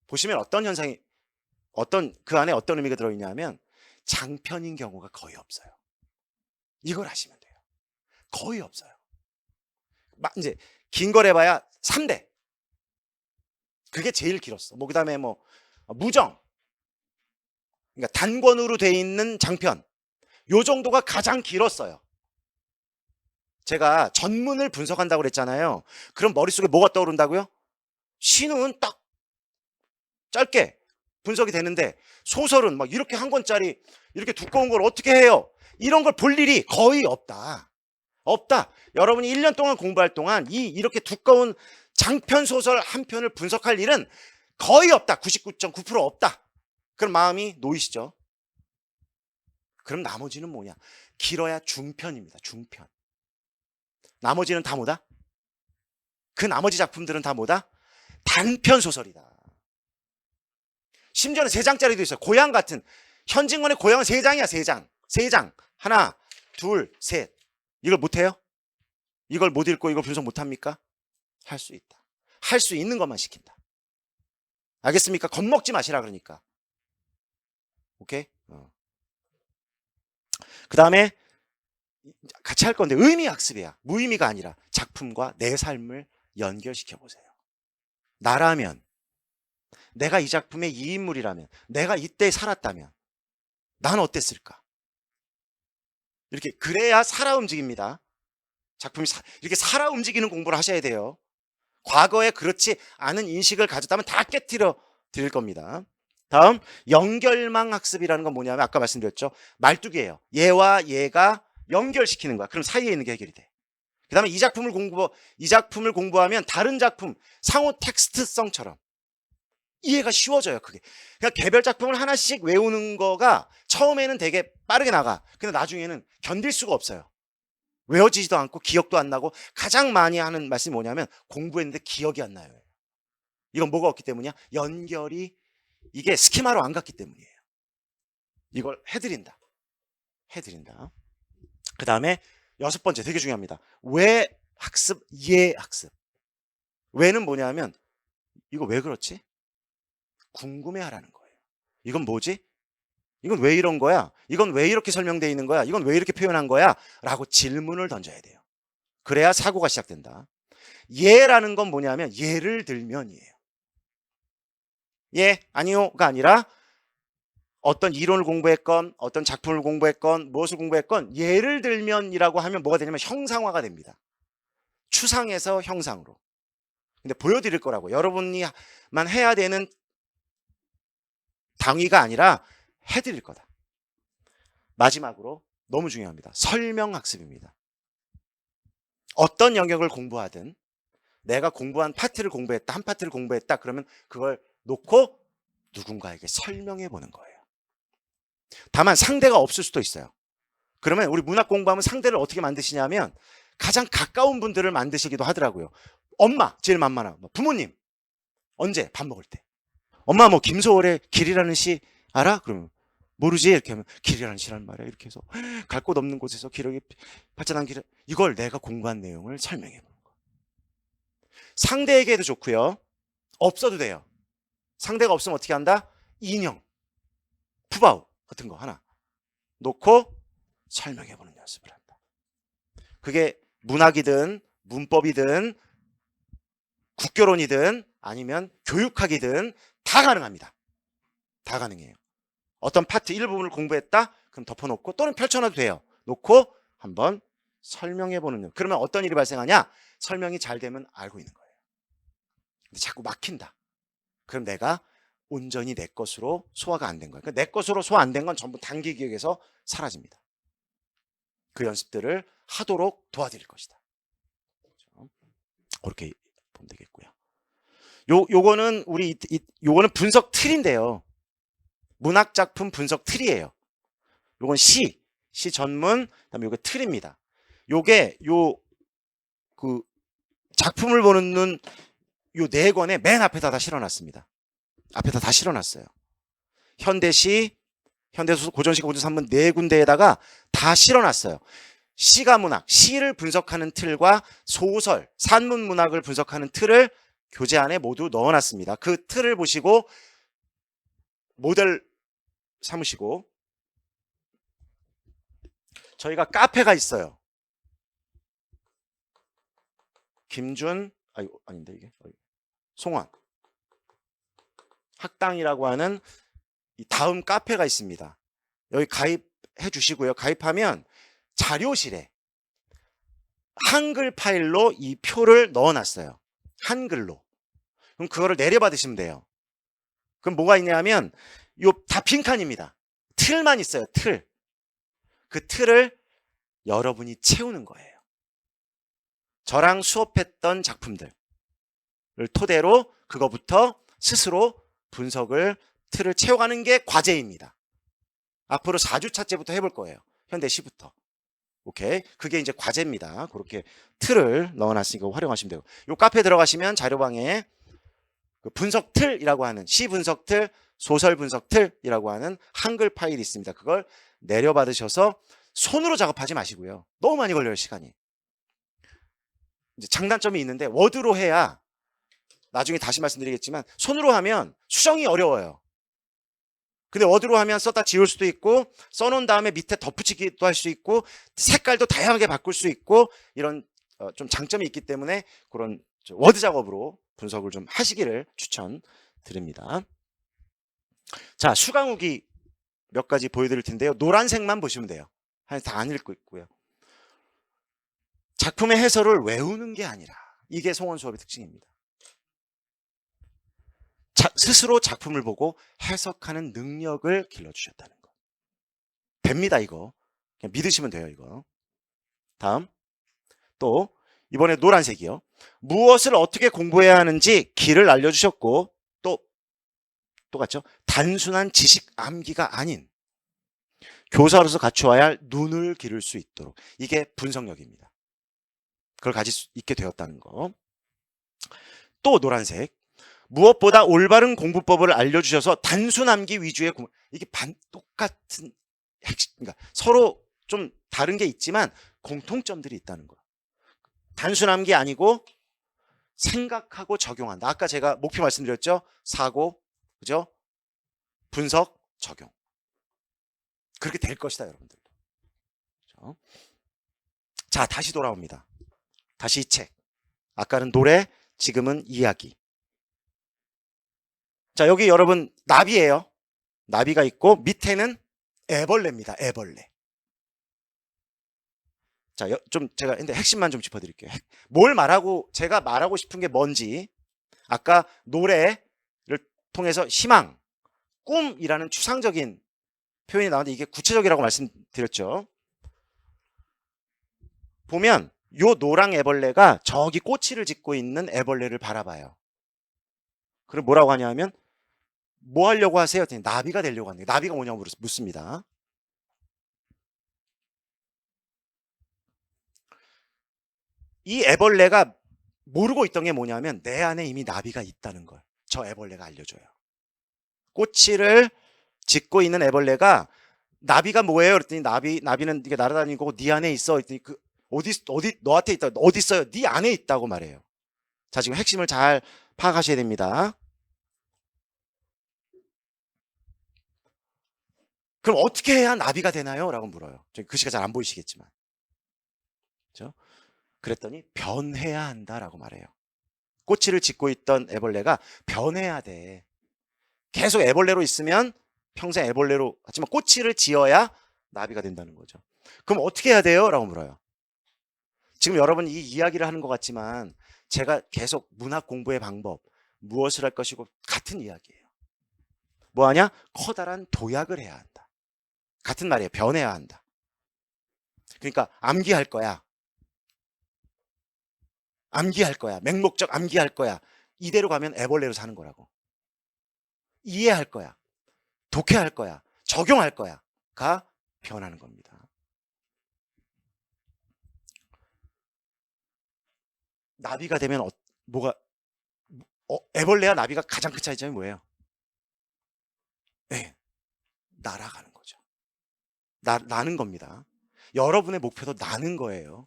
S1: 보시면 그 안에 어떤 의미가 들어있냐면 장편인 경우가 거의 없어요. 이걸 하시면 돼요. 거의 없어요. 이제 긴 걸 해봐야 3대. 그게 제일 길었어. 그 다음에 무정. 그러니까 단권으로 돼 있는 장편. 요 정도가 가장 길었어요. 제가 전문을 분석한다고 그랬잖아요. 그럼 머릿속에 뭐가 떠오른다고요? 시는 딱 짧게 분석이 되는데 소설은 막 이렇게 한 권짜리 이렇게 두꺼운 걸 어떻게 해요? 이런 걸 볼 일이 거의 없다. 여러분이 1년 동안 공부할 동안 이렇게 두꺼운 장편 소설 한 편을 분석할 일은 거의 없다. 99.9% 없다. 그럼 마음이 놓이시죠? 그럼 나머지는 뭐냐? 길어야 중편입니다. 중편. 나머지는 다 뭐다? 그 나머지 작품들은 다 뭐다? 단편 소설이다. 심지어는 3장짜리도 있어요. 고향 같은. 현진건의 고향은 3장이야. 3장. 3장. 하나, 둘, 셋. 이걸 못해요? 이걸 못 읽고 이걸 분석 못합니까? 할 수 있다. 할 수 있는 것만 시킨다. 알겠습니까? 겁먹지 마시라 그러니까. 오케이? 그 다음에 같이 할 건데 의미 학습이야. 무의미가 아니라 작품과 내 삶을 연결시켜 보세요. 나라면, 내가 이 작품의 이 인물이라면, 내가 이때 살았다면 난 어땠을까? 이렇게 그래야 살아 움직입니다. 작품이 이렇게 살아 움직이는 공부를 하셔야 돼요. 과거에 그렇지 않은 인식을 가졌다면 다 깨뜨려 드릴 겁니다. 다음 연결망 학습이라는 건 뭐냐면 아까 말씀드렸죠. 말뚝이에요. 얘와 얘가 연결시키는 거야. 그럼 사이에 있는 게 해결이 돼. 그 다음에 이 작품을 공부하면 다른 작품 상호 텍스트성처럼 이해가 쉬워져요. 그게. 그러니까 개별 작품을 하나씩 외우는 거가 처음에는 되게 빠르게 나가. 근데 나중에는 견딜 수가 없어요. 외워지지도 않고 기억도 안 나고 가장 많이 하는 말씀이 뭐냐면 공부했는데 기억이 안 나요. 이건 뭐가 없기 때문이야? 연결이 이게 스키마로 안 갔기 때문이에요. 이걸 해드린다. 그 다음에 6번째 되게 중요합니다. 왜 학습, 예 학습. 왜는 뭐냐면 이거 왜 그렇지? 궁금해하라는 거예요. 이건 뭐지? 이건 왜 이런 거야? 이건 왜 이렇게 설명되어 있는 거야? 이건 왜 이렇게 표현한 거야? 라고 질문을 던져야 돼요. 그래야 사고가 시작된다. 예라는 건 뭐냐면 예를 들면이에요. 예, 아니요가 아니라 어떤 이론을 공부했건 어떤 작품을 공부했건 무엇을 공부했건 예를 들면이라고 하면 뭐가 되냐면 형상화가 됩니다. 추상에서 형상으로. 근데 보여드릴 거라고. 여러분이만 해야 되는 당위가 아니라 해드릴 거다. 마지막으로 너무 중요합니다. 설명학습입니다. 어떤 영역을 공부하든 내가 공부한 파트를 공부했다, 한 파트를 공부했다 그러면 그걸 놓고 누군가에게 설명해 보는 거예요. 다만 상대가 없을 수도 있어요. 그러면 우리 문학 공부하면 상대를 어떻게 만드시냐면 가장 가까운 분들을 만드시기도 하더라고요. 엄마 제일 만만하고 부모님 언제 밥 먹을 때 엄마 뭐 김소월의 길이라는 시 알아? 그러면 모르지 이렇게 하면 길이라는 시란 말이야 이렇게 해서 갈 곳 없는 곳에서 기러기 발전한 길을 이걸 내가 공부한 내용을 설명해 보는 거. 상대에게도 좋고요. 없어도 돼요. 상대가 없으면 어떻게 한다? 인형, 푸바오 같은 거 하나 놓고 설명해 보는 연습을 한다. 그게 문학이든 문법이든 국교론이든 아니면 교육학이든 다 가능합니다. 다 가능해요. 어떤 파트 일부분을 공부했다? 그럼 덮어놓고 또는 펼쳐놔도 돼요. 놓고 한번 설명해보는 일. 그러면 어떤 일이 발생하냐? 설명이 잘 되면 알고 있는 거예요. 근데 자꾸 막힌다. 그럼 내가 온전히 내 것으로 소화가 안 된 거예요. 그러니까 내 것으로 소화 안 된 건 전부 단기 기억에서 사라집니다. 그 연습들을 하도록 도와드릴 것이다. 그렇게 보면 되겠고요. 요거는 요거는 분석 틀인데요. 문학 작품 분석 틀이에요. 요건 시 전문, 그다음에 요게 틀입니다. 요게 그 작품을 보는 눈 요 4권에 맨 앞에다 다 실어놨습니다. 앞에다 다 실어놨어요. 현대시, 현대소설, 고전시, 고전산문 4군데에다가 다 실어놨어요. 시가 문학, 시를 분석하는 틀과 소설, 산문 문학을 분석하는 틀을 교재 안에 모두 넣어놨습니다. 그 틀을 보시고 모델 삼으시고 저희가 카페가 있어요. 아닌데 이게 송환 학당이라고 하는 이 다음 카페가 있습니다. 여기 가입해 주시고요. 가입하면 자료실에 한글 파일로 이 표를 넣어놨어요. 한글로. 그럼 그거를 내려받으시면 돼요. 그럼 뭐가 있냐면 요 다 빈칸입니다. 틀만 있어요. 틀. 그 틀을 여러분이 채우는 거예요. 저랑 수업했던 작품들을 토대로 그거부터 스스로 분석을 틀을 채워가는 게 과제입니다. 앞으로 4주차째부터 해볼 거예요. 현대 시부터. 오케이. 그게 이제 과제입니다. 그렇게 틀을 넣어놨으니까 활용하시면 되고. 요 카페 들어가시면 자료방에 그 분석 틀이라고 하는 시 분석 틀, 소설 분석 틀이라고 하는 한글 파일이 있습니다. 그걸 내려받으셔서 손으로 작업하지 마시고요. 너무 많이 걸려요, 시간이. 이제 장단점이 있는데 워드로 해야 나중에 다시 말씀드리겠지만 손으로 하면 수정이 어려워요. 근데 워드로 하면 썼다 지울 수도 있고 써놓은 다음에 밑에 덧붙이기도 할 수 있고 색깔도 다양하게 바꿀 수 있고 이런 좀 장점이 있기 때문에 그런 워드 작업으로 분석을 좀 하시기를 추천드립니다. 자, 수강후기 몇 가지 보여드릴 텐데요. 노란색만 보시면 돼요. 다 안 읽고 있고요. 작품의 해설을 외우는 게 아니라 이게 송원 수업의 특징입니다. 스스로 작품을 보고 해석하는 능력을 길러주셨다는 거. 됩니다, 이거. 그냥 믿으시면 돼요, 이거. 다음. 또 이번에 노란색이요. 무엇을 어떻게 공부해야 하는지 길을 알려주셨고 또 같죠. 단순한 지식 암기가 아닌 교사로서 갖추어야 할 눈을 기를 수 있도록 이게 분석력입니다. 그걸 가질 수 있게 되었다는 거. 또 노란색. 무엇보다 올바른 공부법을 알려주셔서 단순 암기 위주의 공부. 이게 똑같은 핵심, 그러니까 서로 좀 다른 게 있지만 공통점들이 있다는 거. 단순 암기 아니고 생각하고 적용한다. 아까 제가 목표 말씀드렸죠. 사고, 그죠? 분석, 적용. 그렇게 될 것이다, 여러분들. 그렇죠? 자, 다시 돌아옵니다. 다시 이 책. 아까는 노래, 지금은 이야기. 자, 여기 여러분 나비예요. 나비가 있고 밑에는 애벌레입니다. 애벌레. 자, 좀 제가 근데 핵심만 좀 짚어드릴게요. 제가 말하고 싶은 게 뭔지. 아까 노래를 통해서 희망, 꿈이라는 추상적인 표현이 나오는데 이게 구체적이라고 말씀드렸죠. 보면 요 노랑 애벌레가 저기 꼬치를 짚고 있는 애벌레를 바라봐요. 그럼 뭐라고 하냐면 뭐 하려고 하세요? 나비가 되려고 하는데 나비가 뭐냐고 묻습니다. 이 애벌레가 모르고 있던 게 뭐냐면 내 안에 이미 나비가 있다는 걸 저 애벌레가 알려줘요. 꼬치를 짚고 있는 애벌레가 나비가 뭐예요? 그랬더니 나비는 이게 날아다니고 네 안에 있어. 그랬더니 어디 너한테 있다. 어디 있어요? 네 안에 있다고 말해요. 자, 지금 핵심을 잘 파악하셔야 됩니다. 그럼 어떻게 해야 나비가 되나요? 라고 물어요. 글씨가 잘 안 보이시겠지만. 그렇죠? 그랬더니 변해야 한다라고 말해요. 꼬치를 짚고 있던 애벌레가 변해야 돼. 계속 애벌레로 있으면 평생 애벌레로 하지만 꼬치를 지어야 나비가 된다는 거죠. 그럼 어떻게 해야 돼요? 라고 물어요. 지금 여러분 이 이야기를 하는 것 같지만 제가 계속 문학 공부의 방법, 무엇을 할 것이고 같은 이야기예요. 뭐하냐? 커다란 도약을 해야 한다. 같은 말이에요. 변해야 한다. 그러니까 암기할 거야. 암기할 거야. 맹목적 암기할 거야. 이대로 가면 애벌레로 사는 거라고. 이해할 거야. 독해할 거야. 적용할 거야. 가 변하는 겁니다. 나비가 되면 애벌레와 나비가 가장 큰 차이점이 뭐예요? 네, 날아가는 거죠. 나는 겁니다. 여러분의 목표도 나는 거예요.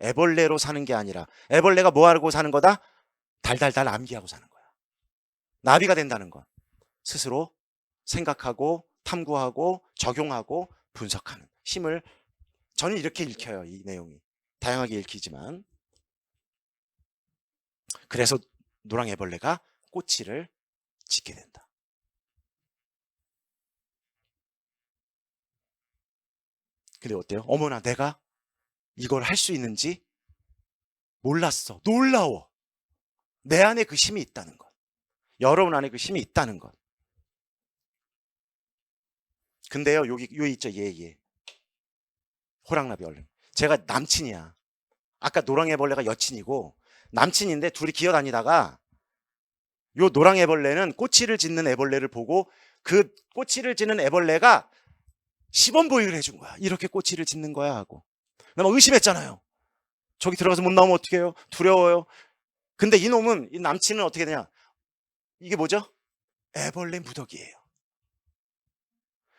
S1: 애벌레로 사는 게 아니라 애벌레가 뭐 하고 사는 거다? 달달달 암기하고 사는 거야. 나비가 된다는 건 스스로 생각하고 탐구하고 적용하고 분석하는 힘을 저는 이렇게 읽혀요. 이 내용이 다양하게 읽히지만 그래서 노랑 애벌레가 꼬치를 짚게 된다. 근데 어때요? 어머나 내가 이걸 할 수 있는지 몰랐어. 놀라워. 내 안에 그 힘이 있다는 것. 여러분 안에 그 힘이 있다는 것. 근데요, 여기 있죠. 예. 호랑나비 얼른. 제가 남친이야. 아까 노랑애벌레가 여친이고 남친인데 둘이 기어다니다가 요 노랑 애벌레는 꼬치를 짖는 애벌레를 보고 그 꼬치를 짖는 애벌레가 시범 보이를 해준 거야. 이렇게 꼬치를 짖는 거야 하고. 나 막 의심했잖아요. 저기 들어가서 못 나오면 어떡해요? 두려워요. 근데 이놈은, 이 남친은 어떻게 되냐? 이게 뭐죠? 애벌레 무더기예요.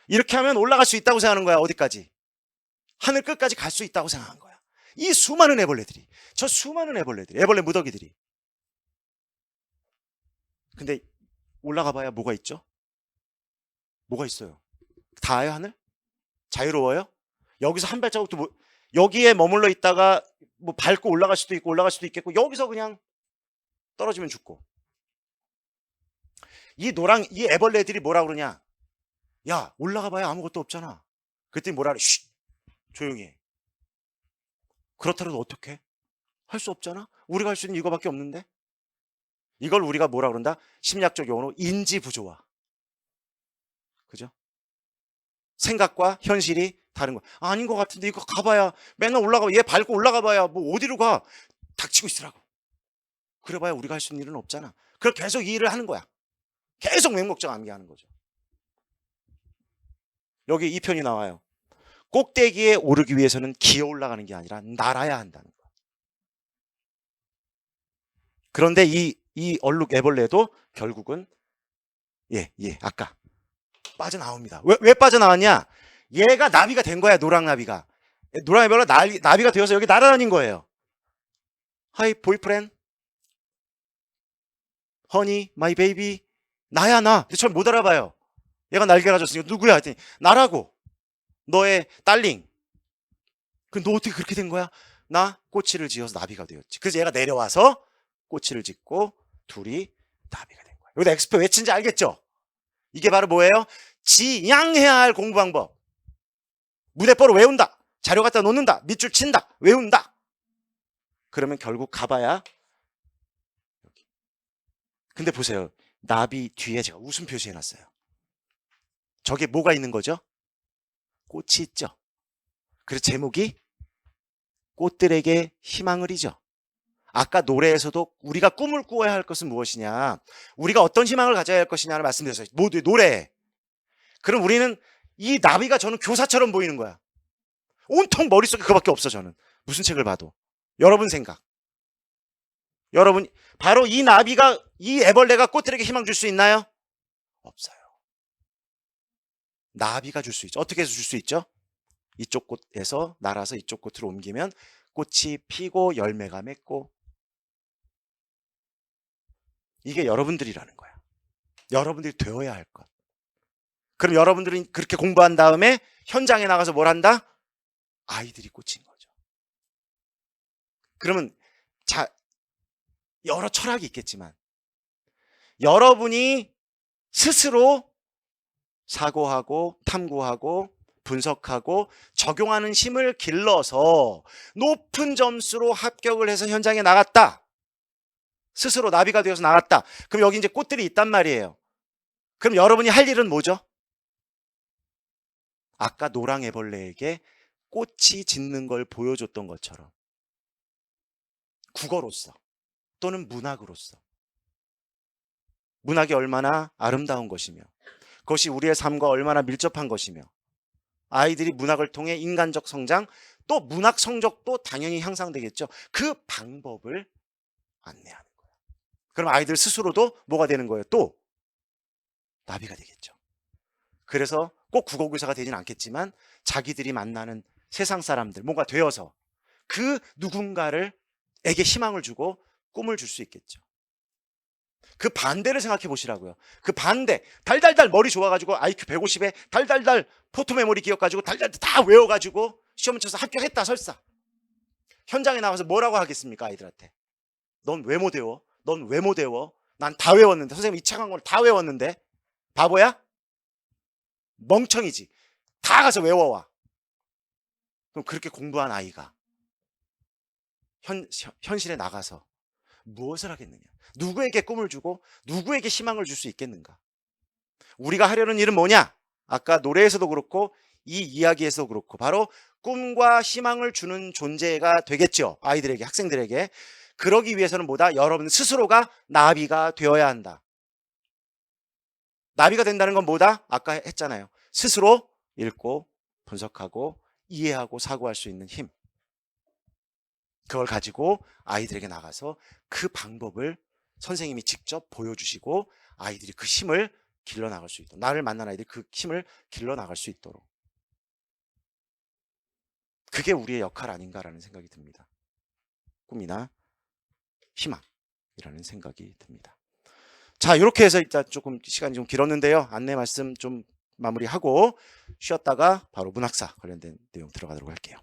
S1: 이렇게 하면 올라갈 수 있다고 생각하는 거야. 어디까지? 하늘 끝까지 갈 수 있다고 생각한 거야. 이 수많은 애벌레들이, 저 수많은 애벌레들이, 애벌레 무더기들이. 근데 올라가 봐야 뭐가 있죠? 뭐가 있어요? 닿아요, 하늘? 자유로워요? 여기서 한 발자국도 여기에 머물러 있다가 뭐 밟고 올라갈 수도 있고 올라갈 수도 있겠고, 여기서 그냥 떨어지면 죽고. 이 애벌레들이 뭐라 그러냐? 야, 올라가 봐야 아무것도 없잖아. 그랬더니 뭐라 그래? 쉿! 조용히 해. 그렇다라도 어떡해? 할 수 없잖아? 우리가 할 수 있는 이거밖에 없는데? 이걸 우리가 뭐라 그런다? 심리학적 용어로 인지부조화. 그죠? 생각과 현실이 다른 거. 아닌 것 같은데 이거 가봐야 맨날 올라가, 얘 밟고 올라가 봐야 뭐 어디로 가? 닥치고 있으라고. 그래 봐야 우리가 할 수 있는 일은 없잖아. 그럼 계속 이 일을 하는 거야. 계속 맹목적 암기하는 거죠. 여기 이 편이 나와요. 꼭대기에 오르기 위해서는 기어 올라가는 게 아니라 날아야 한다는 거. 그런데 이 얼룩 애벌레도 결국은 아까 빠져나옵니다. 왜 빠져나왔냐? 얘가 나비가 된 거야. 노랑나비가. 노랑나비가 나비가 되어서 여기 날아다닌 거예요. 하이 보이프렌드, 허니, 마이 베이비. 나야 나. 근데 전 못 알아봐요. 얘가 날개 가졌으니까 누구야? 했더니 나라고. 너의 딸링. 너 어떻게 그렇게 된 거야? 나 꼬치를 지어서 나비가 되었지. 그래서 얘가 내려와서 꼬치를 짓고 둘이 나비가 된 거야. 여기다 엑스표 외친지 알겠죠? 이게 바로 뭐예요? 지양해야 할 공부 방법. 무대뽀로 외운다. 자료 갖다 놓는다. 밑줄 친다. 외운다. 그러면 결국 가봐야 여기. 근데 보세요. 나비 뒤에 제가 웃음 표시해놨어요. 저게 뭐가 있는 거죠? 꽃이 있죠. 그래서 제목이 꽃들에게 희망을 이죠. 아까 노래에서도 우리가 꿈을 꾸어야 할 것은 무엇이냐, 우리가 어떤 희망을 가져야 할 것이냐를 말씀드렸어요. 모두 노래. 그럼 우리는 이 나비가 저는 교사처럼 보이는 거야. 온통 머릿속에 그거밖에 없어. 저는 무슨 책을 봐도. 여러분 생각. 여러분, 바로 이 나비가, 이 애벌레가 꽃들에게 희망 줄 수 있나요? 없어요. 나비가 줄 수 있죠. 어떻게 해서 줄 수 있죠? 이쪽 꽃에서 날아서 이쪽 꽃으로 옮기면 꽃이 피고 열매가 맺고. 이게 여러분들이라는 거야. 여러분들이 되어야 할 것. 그럼 여러분들은 그렇게 공부한 다음에 현장에 나가서 뭘 한다? 아이들이 꽂힌 거죠. 그러면 여러 철학이 있겠지만 여러분이 스스로 사고하고 탐구하고 분석하고 적용하는 힘을 길러서 높은 점수로 합격을 해서 현장에 나갔다. 스스로 나비가 되어서 나갔다. 그럼 여기 이제 꽃들이 있단 말이에요. 그럼 여러분이 할 일은 뭐죠? 아까 노랑애벌레에게 꽃이 짖는 걸 보여줬던 것처럼 국어로서 또는 문학으로서, 문학이 얼마나 아름다운 것이며 그것이 우리의 삶과 얼마나 밀접한 것이며 아이들이 문학을 통해 인간적 성장, 또 문학 성적도 당연히 향상되겠죠. 그 방법을 안내하는 거예요. 그럼 아이들 스스로도 뭐가 되는 거예요? 또 나비가 되겠죠. 그래서 꼭 국어교사가 되진 않겠지만 자기들이 만나는 세상 사람들 뭔가 되어서 그 누군가에게 희망을 주고 꿈을 줄 수 있겠죠. 그 반대를 생각해 보시라고요. 그 반대, 달달달 머리 좋아가지고 IQ 150에 달달달 포토 메모리 기억가지고 달달달 다 외워가지고 시험 쳐서 합격했다 설사. 현장에 나가서 뭐라고 하겠습니까? 아이들한테. 넌 왜 못 외워? 넌 왜 못 외워? 난 다 외웠는데, 선생님 이 책 한 걸 다 외웠는데. 바보야? 멍청이지. 다 가서 외워와. 그럼 그렇게 공부한 아이가 현실에 나가서 무엇을 하겠느냐? 누구에게 꿈을 주고 누구에게 희망을 줄 수 있겠는가? 우리가 하려는 일은 뭐냐? 아까 노래에서도 그렇고 이 이야기에서도 그렇고 바로 꿈과 희망을 주는 존재가 되겠죠. 아이들에게, 학생들에게. 그러기 위해서는 뭐다? 여러분 스스로가 나비가 되어야 한다. 나비가 된다는 건 뭐다? 아까 했잖아요. 스스로 읽고 분석하고 이해하고 사고할 수 있는 힘. 그걸 가지고 아이들에게 나가서 그 방법을 선생님이 직접 보여주시고 아이들이 그 힘을 길러나갈 수 있도록, 나를 만난 아이들이 그 힘을 길러나갈 수 있도록. 그게 우리의 역할 아닌가라는 생각이 듭니다. 꿈이나 희망이라는 생각이 듭니다. 자, 이렇게 해서 일단 조금 시간이 좀 길었는데요. 안내 말씀 좀 마무리하고 쉬었다가 바로 문학사 관련된 내용 들어가도록 할게요.